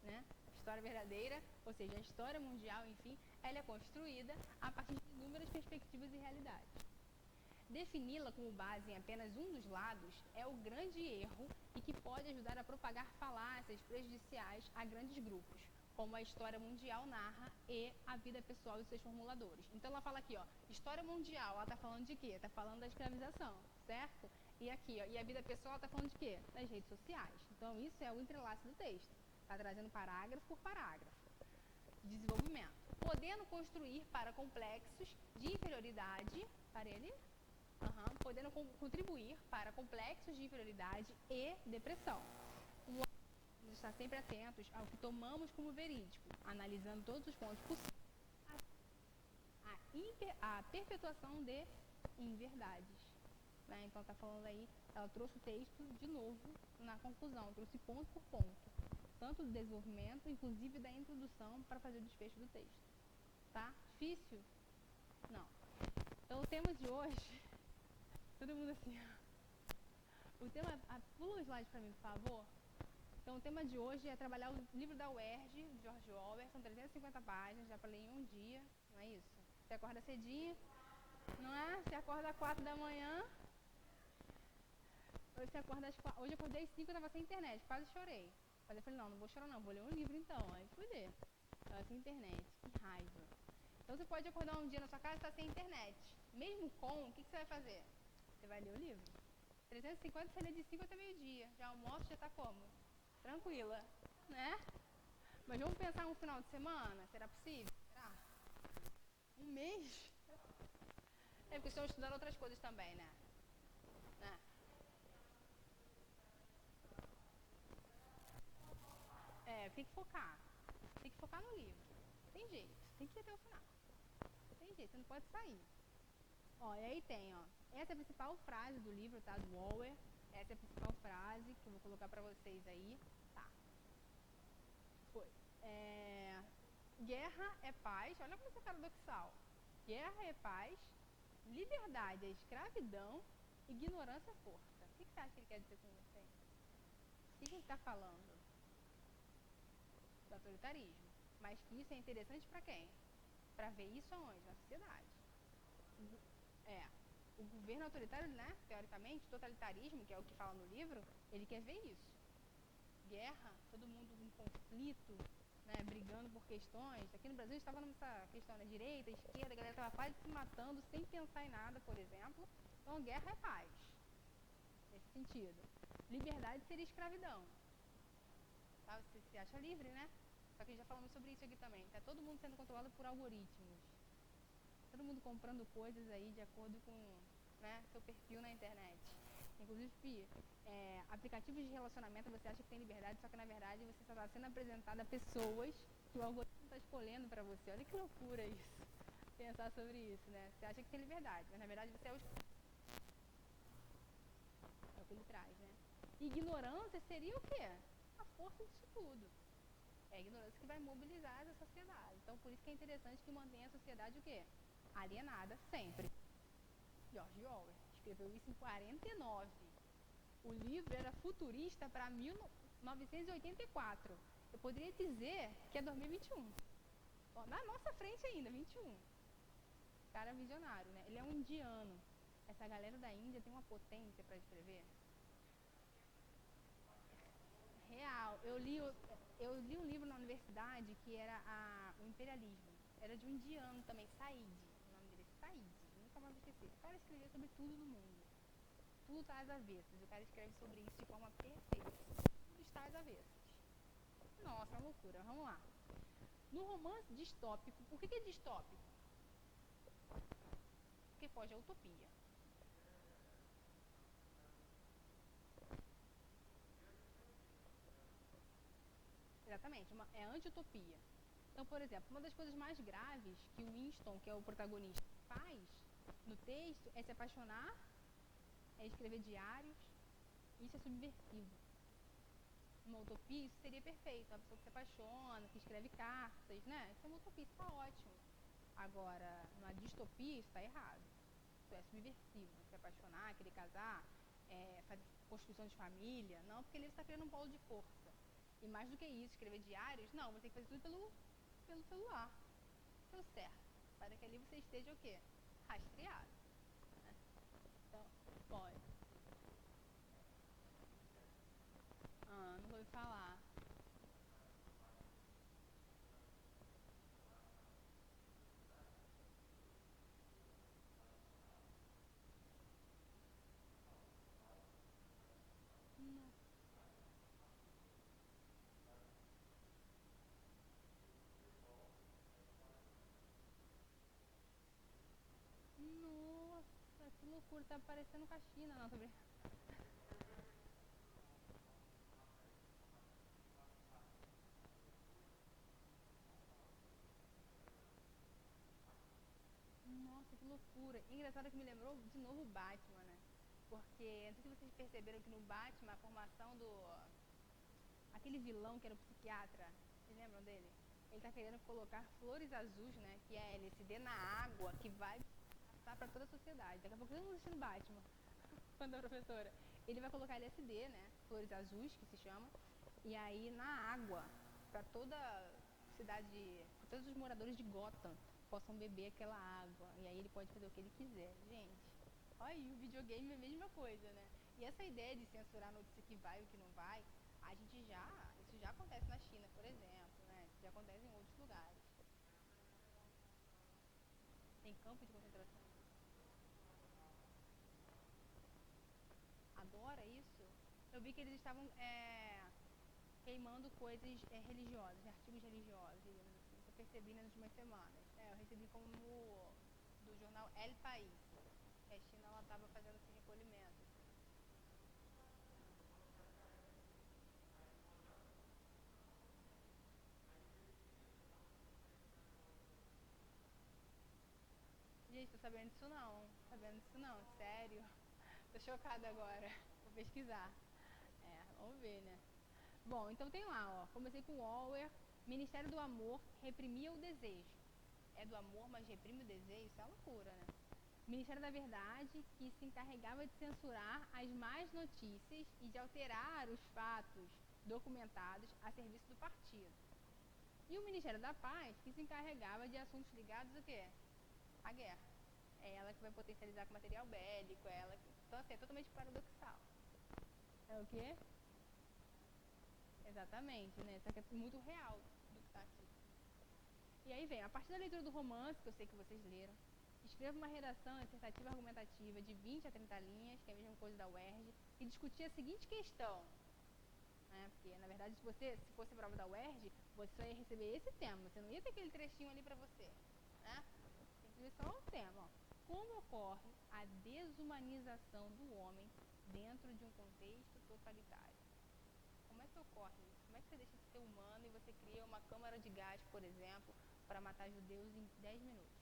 Né? História verdadeira, ou seja, a história mundial, enfim, ela é construída a partir de inúmeras perspectivas e realidades. Defini-la como base em apenas um dos lados é o grande erro e que pode ajudar a propagar falácias prejudiciais a grandes grupos, como a história mundial narra e a vida pessoal e seus formuladores. Então ela fala aqui, história mundial, ela está falando de quê? Está falando da escravização, certo? E aqui, e a vida pessoal, ela está falando de quê? Das redes sociais. Então isso é o entrelace do texto. Está trazendo parágrafo por parágrafo. Desenvolvimento. Podendo construir para complexos de inferioridade, para ele? Podendo contribuir para complexos de inferioridade e depressão. Vamos estar sempre atentos ao que tomamos como verídico, analisando todos os pontos possíveis. A perpetuação de inverdades. Né? Então, está falando aí, ela trouxe o texto de novo na conclusão, trouxe ponto por ponto. Tanto do desenvolvimento, inclusive da introdução, para fazer o desfecho do texto. Tá? Difícil? Não. Então, o tema de hoje... Todo mundo assim... O tema... Pula o slide para mim, por favor. Então, o tema de hoje é trabalhar o livro da UERJ, de George Orwell. São 350 páginas, já falei em um dia, não é isso? Você acorda cedinho, não é? Você acorda às 4 da manhã. Hoje eu acordei às 5, eu estava sem internet, quase chorei. Mas eu falei, não vou chorar não, vou ler um livro então. Aí fui ler. Estava sem internet, que raiva. Então, você pode acordar um dia na sua casa e estar sem internet. Mesmo com, o que você vai fazer? Você vai ler o livro. 350 você lê de 5 até meio-dia. Já almoço, já está como? Tranquila, né? Mas vamos pensar um final de semana? Será possível? Será? Um mês? É porque estão estudando outras coisas também, né? Tem que focar. Tem que focar no livro. Tem jeito, tem que ir até o final. Tem jeito, você não pode sair. Ó, e aí tem, ó. Essa é a principal frase do livro, tá? Do Orwell. Essa é a principal frase que eu vou colocar pra vocês aí. Tá. Foi. Guerra é paz. Olha como isso é paradoxal. Guerra é paz. Liberdade é escravidão. Ignorância é força. O que você acha que ele quer dizer com isso aí? O que ele está falando? Do autoritarismo. Mas que isso é interessante para quem? Para ver isso aonde? Na sociedade. O governo autoritário, né? Teoricamente, totalitarismo, que é o que fala no livro, ele quer ver isso. Guerra, todo mundo em conflito, né? Brigando por questões. Aqui no Brasil a gente estava nessa questão, né? Direita, esquerda, a galera estava quase se matando sem pensar em nada, por exemplo. Então, guerra é paz. Nesse sentido. Liberdade seria escravidão. Tá? Você se acha livre, né? Só que já falamos sobre isso aqui também. Tá todo mundo sendo controlado por algoritmos. Todo mundo comprando coisas aí de acordo com, né, seu perfil na internet. Inclusive, aplicativos de relacionamento, você acha que tem liberdade, só que na verdade você só está sendo apresentado a pessoas que o algoritmo está escolhendo para você. Olha que loucura isso. Pensar sobre isso, né? Você acha que tem liberdade, mas na verdade você é o que ele traz, né? Ignorância seria o quê? A força disso tudo. É a ignorância que vai mobilizar essa sociedade. Então, por isso que é interessante que mantenha a sociedade o quê? Alienada sempre. George Orwell escreveu isso em 49. O livro era futurista para 1984. Eu poderia dizer que é 2021. Ó, na nossa frente ainda, 21. Cara visionário, né? Ele é um indiano. Essa galera da Índia tem uma potência para escrever. Real. Eu li um livro na universidade que era o imperialismo. Era de um indiano também, Said. O nome dele é Said. Nunca mais esqueci. O cara escrevia sobre tudo no mundo. Tudo está às avessas. O cara escreve sobre isso de forma perfeita. Tudo está às avessas. Nossa, uma loucura. Vamos lá. No romance distópico, por que é distópico? Porque foge à utopia. Exatamente, é anti-utopia. Então, por exemplo, uma das coisas mais graves que o Winston, que é o protagonista, faz no texto é se apaixonar, é escrever diários. Isso é subversivo. Uma utopia, isso seria perfeito. Uma pessoa que se apaixona, que escreve cartas, né? Isso é uma utopia, isso está ótimo. Agora, numa distopia, isso está errado. Isso é subversivo. Se apaixonar, querer casar, fazer construção de família. Não, porque ele está criando um polo de força. E mais do que isso, escrever diários, não, você tem que fazer tudo pelo celular. Pelo certo. Para que ali você esteja o quê? Rastreado. Né? Então, pode. Não vou falar. Não. Nossa, que loucura. Tá parecendo com a China, não, tô brincando. Nossa, que loucura. Engraçado que me lembrou de novo o Batman, né? Porque, não sei se vocês perceberam que no Batman, a formação do... Aquele vilão que era o psiquiatra, vocês lembram dele? Ele tá querendo colocar flores azuis, né? Que é LSD na água, que vai passar pra toda a sociedade. Daqui a pouco todo mundo assistindo Batman, quando a professora. Ele vai colocar LSD, né? Flores azuis, que se chama. E aí na água, pra toda a cidade, pra todos os moradores de Gotham possam beber aquela água. E aí ele pode fazer o que ele quiser. Gente, olha aí, o videogame é a mesma coisa, né? E essa ideia de censurar a notícia que vai e o que não vai, isso já acontece na China, por exemplo, né? Isso já acontece em outros lugares. Tem campo de concentração. Adora isso? Eu vi que eles estavam queimando coisas religiosas, artigos religiosos, digamos assim. Eu percebi nas últimas semanas. Eu recebi como do jornal El País. Que a China estava fazendo esse recolhimento. Gente, tô sabendo disso não. Sabendo disso não, sério. Tô chocada agora. Vou pesquisar. Vamos ver, né? Bom, então tem lá, ó. Comecei com o Orwell. Ministério do Amor reprimia o desejo. É do amor, mas reprime o desejo? Isso é loucura, né? Ministério da Verdade, que se encarregava de censurar as más notícias e de alterar os fatos documentados a serviço do partido. E o Ministério da Paz, que se encarregava de assuntos ligados ao quê? À guerra. É ela que vai potencializar com material bélico, é ela que... Então, assim, é totalmente paradoxal. É o quê? Exatamente, né? Só que é muito real do que está aqui. E aí vem, a partir da leitura do romance, que eu sei que vocês leram, escreva uma redação dissertativa argumentativa de 20 a 30 linhas, que é a mesma coisa da UERJ, que discutia a seguinte questão, né? Porque, na verdade, se fosse prova da UERJ, você só ia receber esse tema, você não ia ter aquele trechinho ali para você, né? Tem que ver só o tema, ó. Como ocorre a desumanização do homem dentro de um contexto totalitário? Como é que ocorre isso? Como é que você deixa de ser humano e você cria uma câmara de gás, por exemplo, para matar judeus em 10 minutos?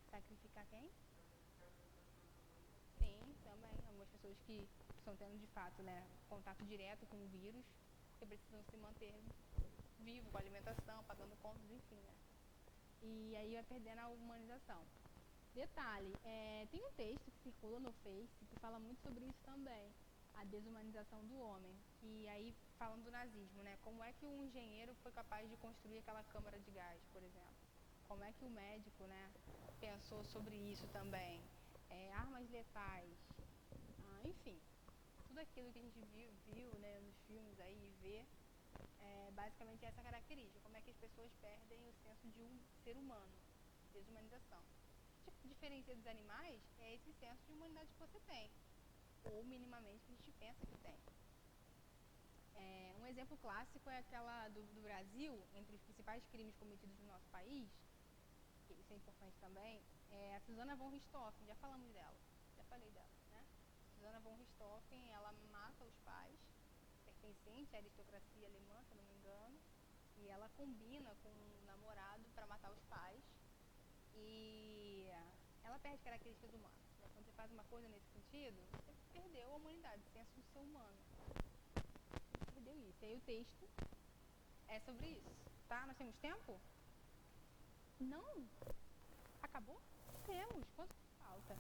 Sacrificar quem? Sim, também. Algumas pessoas que estão tendo de fato, né, contato direto com o vírus, que precisam se manter vivo, com alimentação, pagando contas, enfim, né? E aí vai perdendo a humanização. Detalhe, tem um texto que circula no Face que fala muito sobre isso também, a desumanização do homem. E aí falando do nazismo, né? Como é que um engenheiro foi capaz de construir aquela câmara de gás, por exemplo? Como é que o médico, né, pensou sobre isso também? Armas letais, enfim, tudo aquilo que a gente viu, né, nos filmes aí e vê, basicamente essa característica. Como é que as pessoas perdem o senso de um ser humano, desumanização. O que diferencia dos animais é esse senso de humanidade que você tem, ou minimamente que a gente pensa que tem. Um exemplo clássico é aquela do Brasil, entre os principais crimes cometidos no nosso país, que isso é importante também, é a Susana von Richthofen, já falamos dela, já falei dela, né? Susana von Richthofen, ela mata os pais, pertencente à aristocracia alemã, se eu não me engano, e ela combina com um namorado para matar os pais, e ela perde características humanas, né? Quando você faz uma coisa nesse sentido, você perdeu a humanidade, o senso de ser humano. Você perdeu isso. E aí o texto é sobre isso, tá? Nós temos tempo? Não? Acabou? Temos. Quanto falta?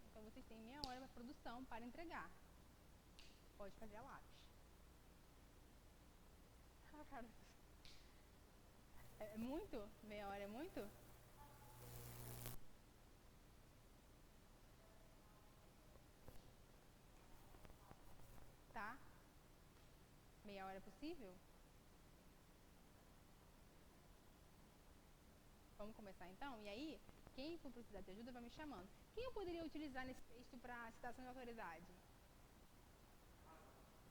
Então vocês têm meia hora para produção para entregar. Pode fazer a lápis. Ah, cara. É muito? Meia hora é muito? Tá. Meia hora é possível? Vamos começar então? E aí, quem for precisar de ajuda vai me chamando. Quem eu poderia utilizar nesse texto para citação de autoridade?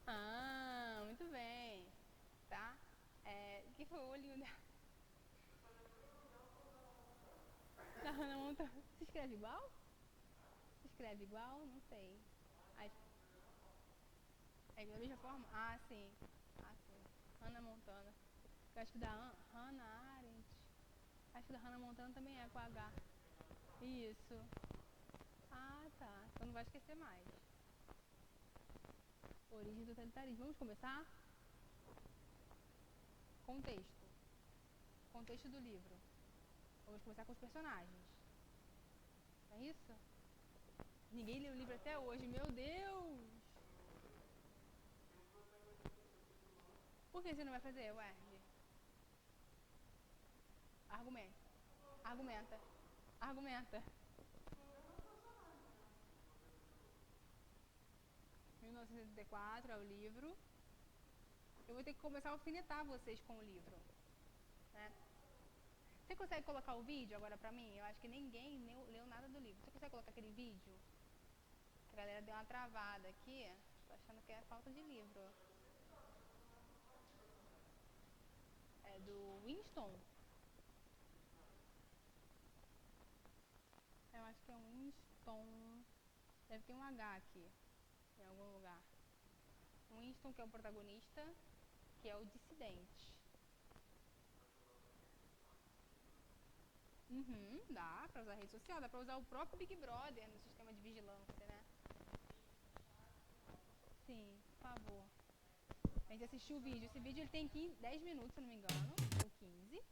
Ah, muito bem. Tá? Que foi o olhinho da Hannah Montana. Se escreve igual? Se escreve igual? Não sei. É da mesma forma? Ah, sim. Ah, sim. Hannah Montana. Eu acho que da Hannah Arendt. Acho que da Hannah Montana também é com H. Isso. Ah, tá. Então não vai esquecer mais. Origem do totalitarismo. Vamos começar? Contexto. Contexto do livro. Vamos começar com os personagens. Não é isso? Ninguém leu o livro até hoje. Meu Deus! Por que você não vai fazer, ué? Argumenta. Argumenta. Argumenta. 1984 é o livro. Eu vou ter que começar a alfinetar vocês com o livro, né? Você consegue colocar o vídeo agora pra mim? Eu acho que ninguém leu nada do livro. Você consegue colocar aquele vídeo? A galera deu uma travada aqui. Tô achando que é falta de livro. É do Winston? Eu acho que é Winston. Deve ter um H aqui, em algum lugar. Winston, que é o protagonista, que é o dissidente. Dá pra usar rede social, dá pra usar o próprio Big Brother no sistema de vigilância, né? Sim, por favor. A gente assistiu o vídeo. Esse vídeo ele tem 10 minutos, se eu não me engano, ou 15.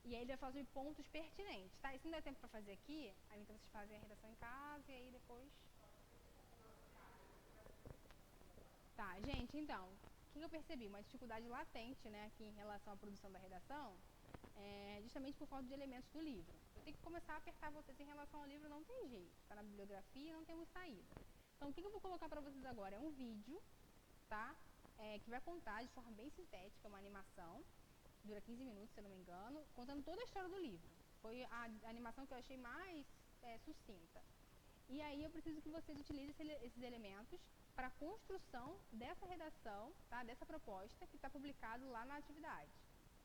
E aí ele vai fazer pontos pertinentes, tá? E se não der tempo pra fazer aqui, aí então vocês fazem a redação em casa e aí depois... Tá, gente, então, o que eu percebi? Uma dificuldade latente, né, aqui em relação à produção da redação, justamente por falta de elementos do livro. Eu tenho que começar a apertar vocês em relação ao livro, não tem jeito. Está na bibliografia, não temos saída. Então, o que eu vou colocar para vocês agora é um vídeo, tá? Que vai contar de forma bem sintética, uma animação, dura 15 minutos, se eu não me engano, contando toda a história do livro. Foi a animação que eu achei mais sucinta. E aí eu preciso que vocês utilizem esses elementos para a construção dessa redação, tá? Dessa proposta que está publicado lá na atividade,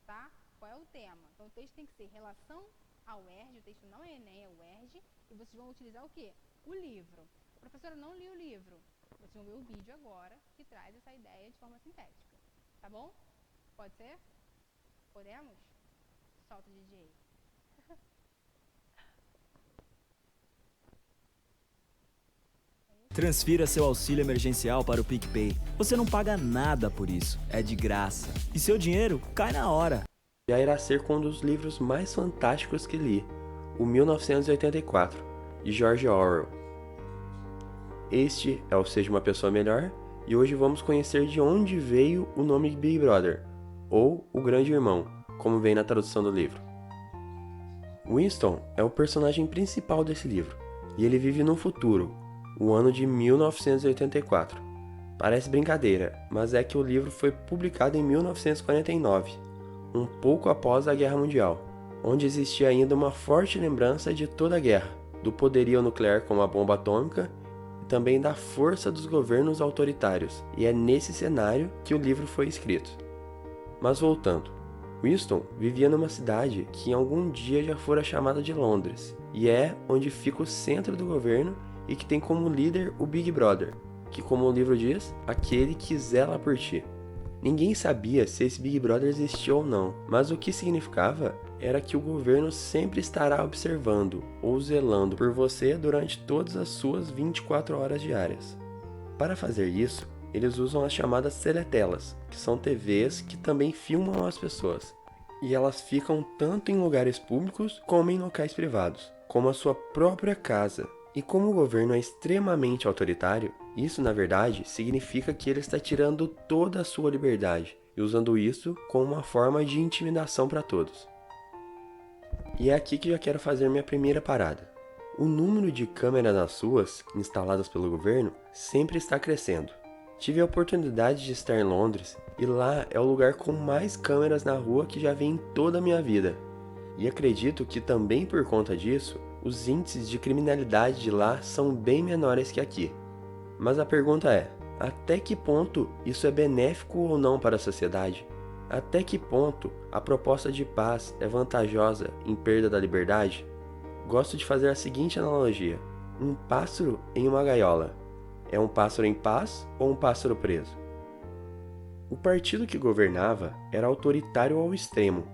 tá? Qual é o tema? Então, o texto tem que ser relação ao UERJ, o texto não é Enem, é o UERJ, e vocês vão utilizar o quê? O livro. Professora, não li o livro. Vocês vão ver o vídeo agora, que traz essa ideia de forma sintética, tá bom? Pode ser? Podemos? Solta o DJ. Transfira seu auxílio emergencial para o PicPay. Você não paga nada por isso, é de graça. E seu dinheiro cai na hora. Já irá ser com um dos livros mais fantásticos que li, o 1984, de George Orwell. Este é o Seja Uma Pessoa Melhor, e hoje vamos conhecer de onde veio o nome Big Brother, ou O Grande Irmão, como vem na tradução do livro. Winston é o personagem principal desse livro, e ele vive no futuro, o ano de 1984. Parece brincadeira, mas é que o livro foi publicado em 1949, um pouco após a Guerra Mundial, onde existia ainda uma forte lembrança de toda a guerra, do poderio nuclear como a bomba atômica e também da força dos governos autoritários, e é nesse cenário que o livro foi escrito. Mas voltando, Winston vivia numa cidade que em algum dia já fora chamada de Londres, e é onde fica o centro do governo e que tem como líder o Big Brother, que, como o livro diz, aquele que zela por ti. Ninguém sabia se esse Big Brother existia ou não, mas o que significava era que o governo sempre estará observando ou zelando por você durante todas as suas 24 horas diárias. Para fazer isso, eles usam as chamadas teletelas, que são TVs que também filmam as pessoas, e elas ficam tanto em lugares públicos como em locais privados, como a sua própria casa. E como o governo é extremamente autoritário, isso na verdade significa que ele está tirando toda a sua liberdade e usando isso como uma forma de intimidação para todos. E é aqui que já quero fazer minha primeira parada. O número de câmeras nas ruas instaladas pelo governo sempre está crescendo. Tive a oportunidade de estar em Londres e lá é o lugar com mais câmeras na rua que já vi em toda a minha vida. E acredito que também por conta disso, os índices de criminalidade de lá são bem menores que aqui. Mas a pergunta é, até que ponto isso é benéfico ou não para a sociedade? Até que ponto a proposta de paz é vantajosa em perda da liberdade? Gosto de fazer a seguinte analogia: um pássaro em uma gaiola. É um pássaro em paz ou um pássaro preso? O partido que governava era autoritário ao extremo.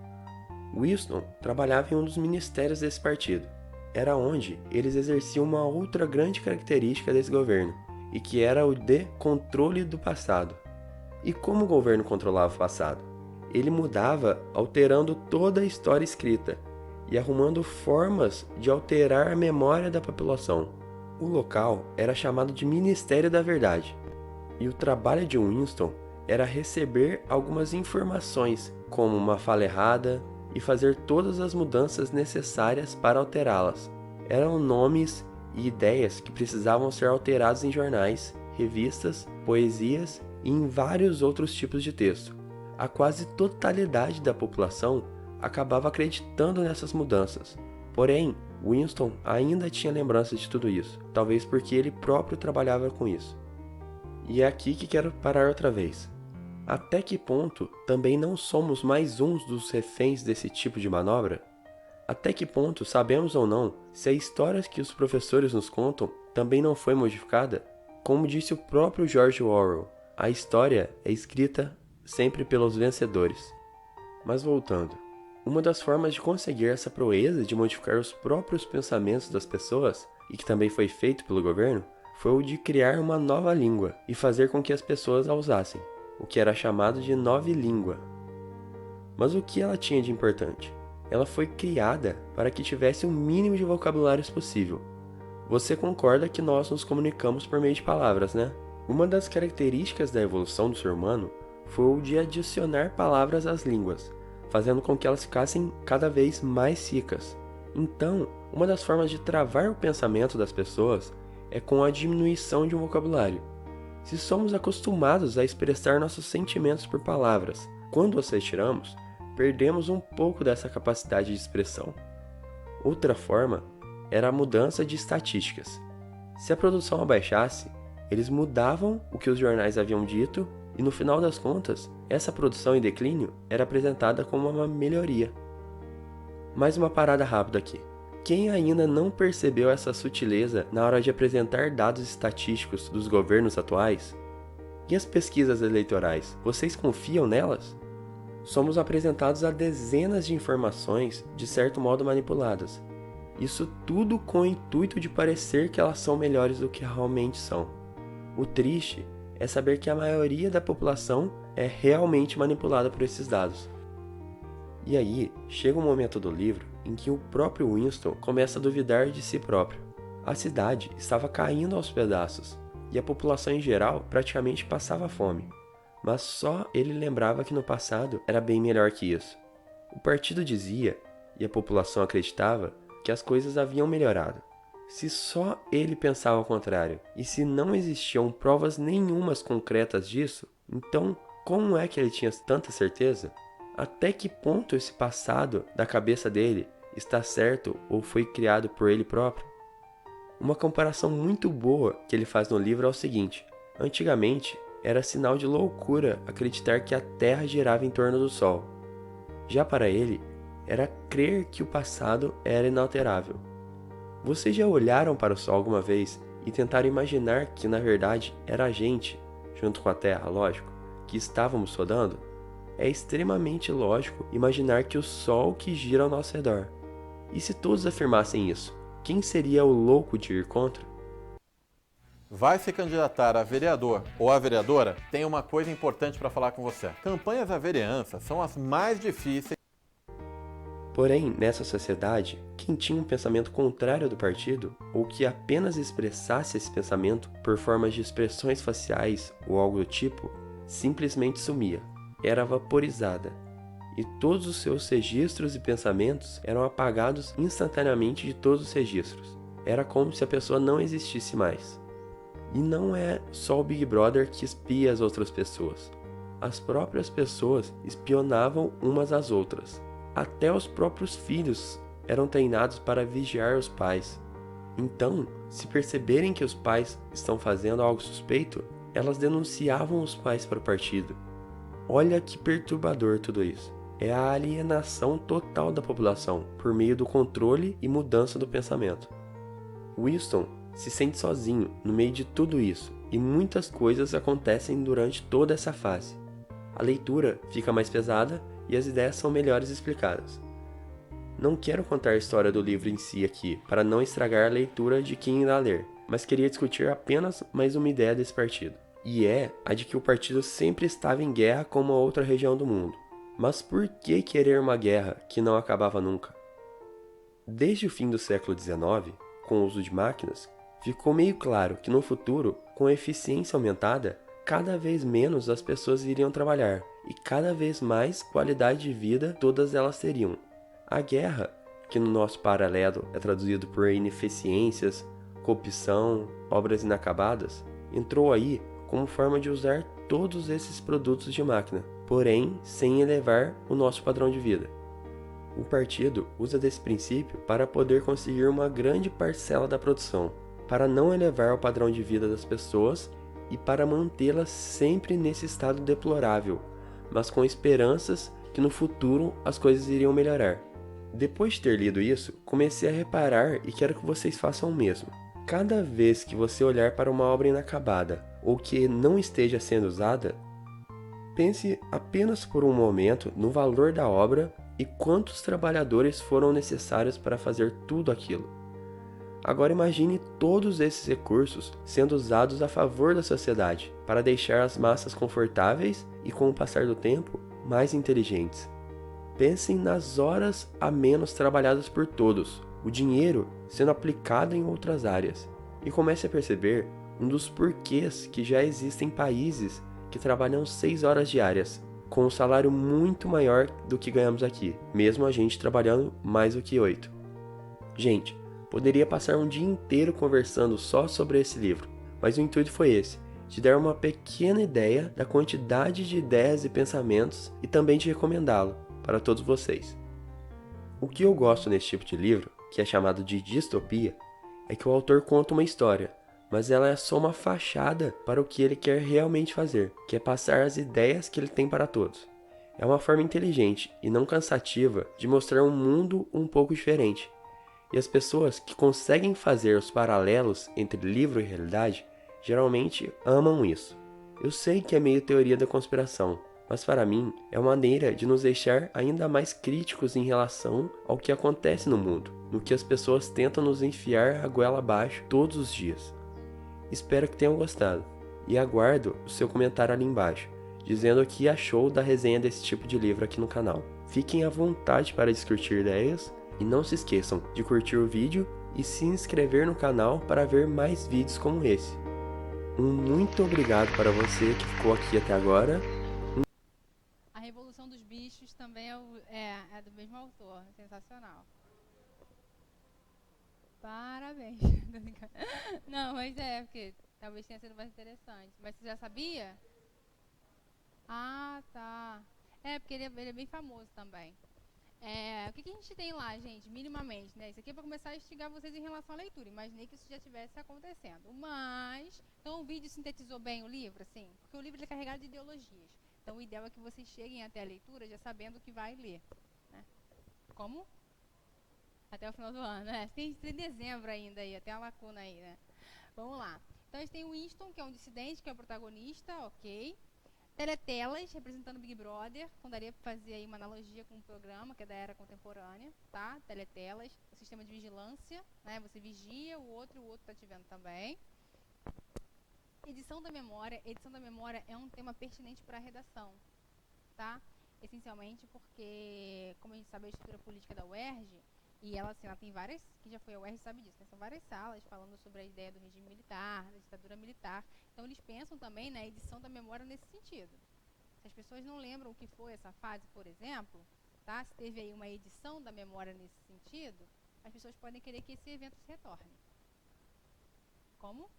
Winston trabalhava em um dos ministérios desse partido. Era onde eles exerciam uma outra grande característica desse governo, e que era o de controle do passado. E como o governo controlava o passado? Ele mudava alterando toda a história escrita e arrumando formas de alterar a memória da população. O local era chamado de Ministério da Verdade, e o trabalho de Winston era receber algumas informações, como uma fala errada, e fazer todas as mudanças necessárias para alterá-las. Eram nomes e ideias que precisavam ser alterados em jornais, revistas, poesias e em vários outros tipos de texto. A quase totalidade da população acabava acreditando nessas mudanças. Porém, Winston ainda tinha lembrança de tudo isso, talvez porque ele próprio trabalhava com isso. E é aqui que quero parar outra vez. Até que ponto também não somos mais uns dos reféns desse tipo de manobra? Até que ponto sabemos ou não se a história que os professores nos contam também não foi modificada? Como disse o próprio George Orwell, a história é escrita sempre pelos vencedores. Mas voltando, Uma das formas de conseguir essa proeza de modificar os próprios pensamentos das pessoas, e que também foi feito pelo governo, foi o de criar uma nova língua e fazer com que as pessoas a usassem, o que era chamado de nova língua. Mas o que ela tinha de importante? Ela foi criada para que tivesse o mínimo de vocabulários possível. Você concorda que nós nos comunicamos por meio de palavras, né? Uma das características da evolução do ser humano foi o de adicionar palavras às línguas, fazendo com que elas ficassem cada vez mais ricas. Então, uma das formas de travar o pensamento das pessoas é com a diminuição de um vocabulário. Se somos acostumados a expressar nossos sentimentos por palavras, quando as retiramos, perdemos um pouco dessa capacidade de expressão. Outra forma era a mudança de estatísticas. Se a produção abaixasse, eles mudavam o que os jornais haviam dito e, no final das contas, essa produção em declínio era apresentada como uma melhoria. Mais uma parada rápida aqui. Quem ainda não percebeu essa sutileza na hora de apresentar dados estatísticos dos governos atuais? E as pesquisas eleitorais, vocês confiam nelas? Somos apresentados a dezenas de informações de certo modo manipuladas. Isso tudo com o intuito de parecer que elas são melhores do que realmente são. O triste é saber que a maioria da população é realmente manipulada por esses dados. E aí, chega um momento do livro em que o próprio Winston começa a duvidar de si próprio. A cidade estava caindo aos pedaços, e a população em geral praticamente passava fome. Mas só ele lembrava que no passado era bem melhor que isso. O partido dizia, e a população acreditava, que as coisas haviam melhorado. Se só ele pensava ao contrário, e se não existiam provas nenhumas concretas disso, então como é que ele tinha tanta certeza? Até que ponto esse passado da cabeça dele está certo ou foi criado por ele próprio? Uma comparação muito boa que ele faz no livro é o seguinte: antigamente era sinal de loucura acreditar que a Terra girava em torno do Sol. Já para ele, era crer que o passado era inalterável. Vocês já olharam para o Sol alguma vez e tentaram imaginar que na verdade era a gente, junto com a Terra, lógico, que estávamos rodando? É extremamente lógico imaginar que o Sol que gira ao nosso redor. E se todos afirmassem isso, quem seria o louco de ir contra? Vai se candidatar a vereador ou a vereadora? Tem uma coisa importante para falar com você. Campanhas à vereança são as mais difíceis. Porém, nessa sociedade, quem tinha um pensamento contrário do partido, ou que apenas expressasse esse pensamento por formas de expressões faciais ou algo do tipo, simplesmente sumia. Era vaporizada, e todos os seus registros e pensamentos eram apagados instantaneamente de todos os registros. Era como se a pessoa não existisse mais. E não é só o Big Brother que espia as outras pessoas. As próprias pessoas espionavam umas às outras. Até os próprios filhos eram treinados para vigiar os pais. Então, se perceberem que os pais estão fazendo algo suspeito, elas denunciavam os pais para o partido. Olha que perturbador tudo isso. É a alienação total da população por meio do controle e mudança do pensamento. Winston se sente sozinho no meio de tudo isso, e muitas coisas acontecem durante toda essa fase. A leitura fica mais pesada e as ideias são melhores explicadas. Não quero contar a história do livro em si aqui, para não estragar a leitura de quem irá ler, mas queria discutir apenas mais uma ideia desse partido. E é a de que o partido sempre estava em guerra com uma outra região do mundo. Mas por que querer uma guerra que não acabava nunca? Desde o fim do século XIX, com o uso de máquinas, ficou meio claro que no futuro, com a eficiência aumentada, cada vez menos as pessoas iriam trabalhar e cada vez mais qualidade de vida todas elas teriam. A guerra, que no nosso paralelo é traduzido por ineficiências, corrupção, obras inacabadas, entrou aí como forma de usar todos esses produtos de máquina, porém sem elevar o nosso padrão de vida. O partido usa desse princípio para poder conseguir uma grande parcela da produção, para não elevar o padrão de vida das pessoas e para mantê-las sempre nesse estado deplorável, mas com esperanças que no futuro as coisas iriam melhorar. Depois de ter lido isso, comecei a reparar e quero que vocês façam o mesmo. Cada vez que você olhar para uma obra inacabada ou que não esteja sendo usada, pense apenas por um momento no valor da obra e quantos trabalhadores foram necessários para fazer tudo aquilo. Agora imagine todos esses recursos sendo usados a favor da sociedade, para deixar as massas confortáveis e, com o passar do tempo, mais inteligentes. Pensem nas horas a menos trabalhadas por todos, o dinheiro sendo aplicado em outras áreas, e comece a perceber um dos porquês que já existem países que trabalham 6 horas diárias, com um salário muito maior do que ganhamos aqui, mesmo a gente trabalhando mais do que 8. Gente, poderia passar um dia inteiro conversando só sobre esse livro, mas o intuito foi esse, de dar uma pequena ideia da quantidade de ideias e pensamentos e também de recomendá-lo para todos vocês. O que eu gosto nesse tipo de livro, que é chamado de distopia, é que o autor conta uma história, mas ela é só uma fachada para o que ele quer realmente fazer, que é passar as ideias que ele tem para todos. É uma forma inteligente e não cansativa de mostrar um mundo um pouco diferente. E as pessoas que conseguem fazer os paralelos entre livro e realidade, geralmente amam isso. Eu sei que é meio teoria da conspiração, mas para mim é uma maneira de nos deixar ainda mais críticos em relação ao que acontece no mundo, no que as pessoas tentam nos enfiar a goela abaixo todos os dias. Espero que tenham gostado, e aguardo o seu comentário ali embaixo, dizendo o que achou da resenha desse tipo de livro aqui no canal. Fiquem à vontade para discutir ideias, e não se esqueçam de curtir o vídeo e se inscrever no canal para ver mais vídeos como esse. Um muito obrigado para você que ficou aqui até agora. A Revolução dos Bichos também é do mesmo autor, sensacional. Parabéns. Não, mas porque talvez tenha sido mais interessante. Mas você já sabia? Ah, tá. Porque ele é bem famoso também. O que a gente tem lá, gente, minimamente, né? Isso aqui é para começar a instigar vocês em relação à leitura. Imaginei que isso já estivesse acontecendo. Mas, então o vídeo sintetizou bem o livro, assim? Porque o livro ele é carregado de ideologias. Então o ideal é que vocês cheguem até a leitura já sabendo o que vai ler, né? Como? Até o final do ano, né? Tem dezembro ainda aí, até a lacuna aí, né? Vamos lá. Então a gente tem o Winston, que é um dissidente, que é o protagonista, ok. Teletelas, representando Big Brother. Então daria para fazer aí uma analogia com um programa que é da era contemporânea, tá? Teletelas, o sistema de vigilância, né? Você vigia o outro está te vendo também. Edição da memória. Edição da memória é um tema pertinente para a redação, tá? Essencialmente porque, como a gente sabe, a estrutura política da UERJ, e ela, assim, ela tem várias, quem já foi a UERJ sabe disso, né? São várias salas falando sobre a ideia do regime militar, da ditadura militar. Então eles pensam também na edição da memória nesse sentido. Se as pessoas não lembram o que foi essa fase, por exemplo, tá? Se teve aí uma edição da memória nesse sentido, as pessoas podem querer que esse evento se retorne. Como?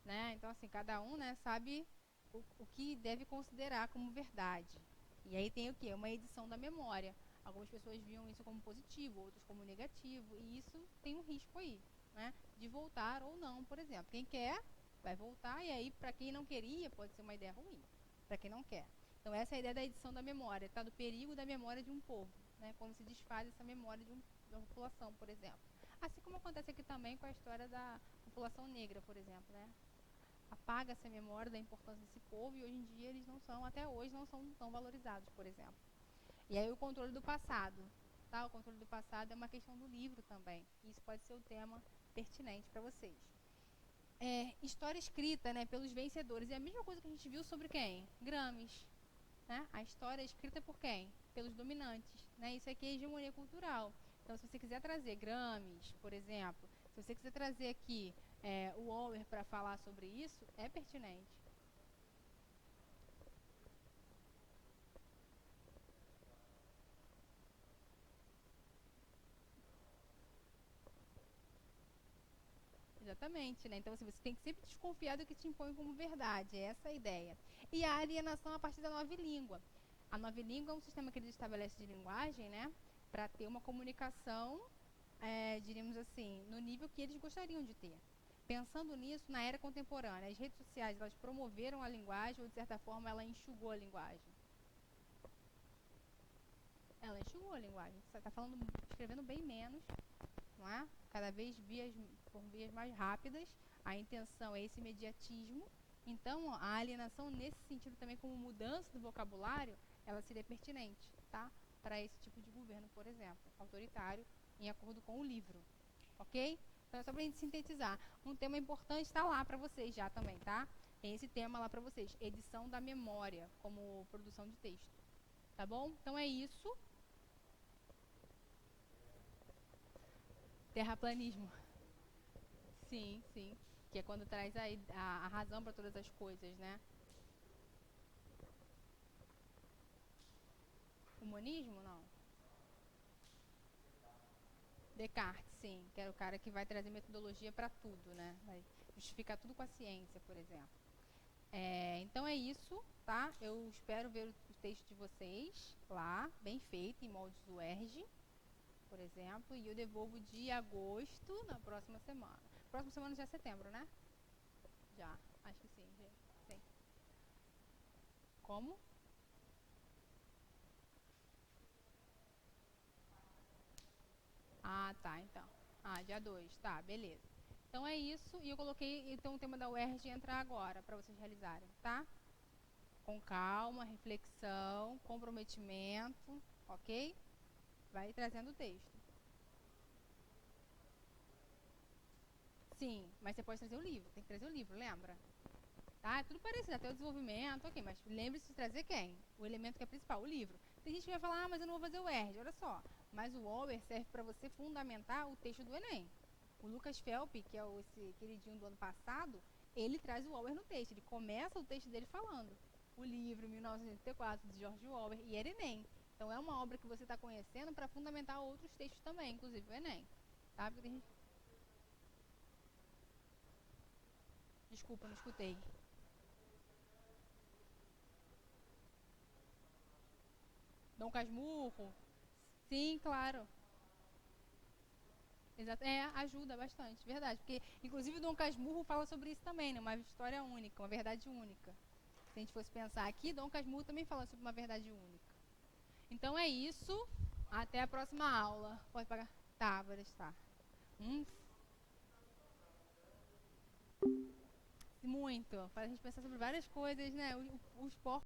Né? Então, assim, cada um, né, sabe o que deve considerar como verdade. E aí tem o quê? Uma edição da memória. Algumas pessoas viam isso como positivo, outros como negativo, e isso tem um risco aí, né? De voltar ou não, por exemplo. Quem quer, vai voltar, e aí, para quem não queria, pode ser uma ideia ruim, para quem não quer. Então, essa é a ideia da edição da memória, tá? Do perigo da memória de um povo, né? Quando se desfaz essa memória de uma população, por exemplo. Assim como acontece aqui também com a história da população negra, por exemplo, né? Apaga-se a memória da importância desse povo, e hoje em dia eles não são, até hoje, não são tão valorizados, por exemplo. E aí o controle do passado, tá? O controle do passado é uma questão do livro também. Isso pode ser o tema pertinente para vocês. História escrita, né, pelos vencedores. É a mesma coisa que a gente viu sobre quem? Gramsci, né? A história é escrita por quem? Pelos dominantes, né? Isso aqui é hegemonia cultural. Então, se você quiser trazer Gramsci, por exemplo, se você quiser trazer aqui o Orwell para falar sobre isso, é pertinente. Exatamente, né? Então, assim, você tem que sempre desconfiar do que te impõe como verdade. É essa a ideia. E a alienação a partir da nova língua. A nova língua é um sistema que eles estabelecem de linguagem, né? Para ter uma comunicação, diríamos assim, no nível que eles gostariam de ter. Pensando nisso, na era contemporânea, as redes sociais, elas promoveram a linguagem ou, de certa forma, ela enxugou a linguagem? Ela enxugou a linguagem. Você está escrevendo bem menos, não é? Cada vez por vias mais rápidas. A intenção é esse imediatismo. Então, a alienação, nesse sentido também, como mudança do vocabulário, ela seria pertinente. tá? Para esse tipo de governo, por exemplo, autoritário, em acordo com o livro, ok? Então é só para a gente sintetizar. Um tema importante está lá para vocês já também, tá? Tem esse tema lá para vocês, edição da memória como produção de texto, tá bom? Então é isso. Terraplanismo. Sim, sim. Que é quando traz a razão para todas as coisas, né? Humanismo, não. Descartes, sim. Que era o cara que vai trazer metodologia para tudo, né? Vai justificar tudo com a ciência, por exemplo. Então é isso, tá? Eu espero ver o texto de vocês lá, bem feito, em moldes UERJ, por exemplo. E eu devolvo de agosto na próxima semana. Próxima semana já é setembro, né? Já, acho que sim, sim. Como? Ah, tá, então. Ah, dia 2, tá, beleza. Então é isso, e eu coloquei, então, o tema da UERJ entrar agora, para vocês realizarem, tá? Com calma, reflexão, comprometimento, ok? Vai trazendo o texto. Sim, mas você pode trazer o livro, tem que trazer o livro, lembra? Tá? É tudo parecido, até o desenvolvimento, ok, mas lembre-se de trazer quem? O elemento que é principal, o livro. Tem gente que vai falar, ah, mas eu não vou fazer o UERJ, olha só. Mas o OER serve para você fundamentar o texto do Enem. O Lucas Felp, que é esse queridinho do ano passado, ele traz o OER no texto, ele começa o texto dele falando. O livro, 1984, de George Orwell, e era Enem. Então é uma obra que você está conhecendo para fundamentar outros textos também, inclusive o Enem. Tá? Porque tem gente... Desculpa, não escutei. Dom Casmurro. Sim, claro. Exato. Ajuda bastante, verdade. Porque, inclusive, o Dom Casmurro fala sobre isso também, né? Uma história única, uma verdade única. Se a gente fosse pensar aqui, Dom Casmurro também fala sobre uma verdade única. Então é isso. Até a próxima aula. Pode pagar? Tá, vou deixar. Muito. Faz a gente pensar sobre várias coisas, né? Os porcos.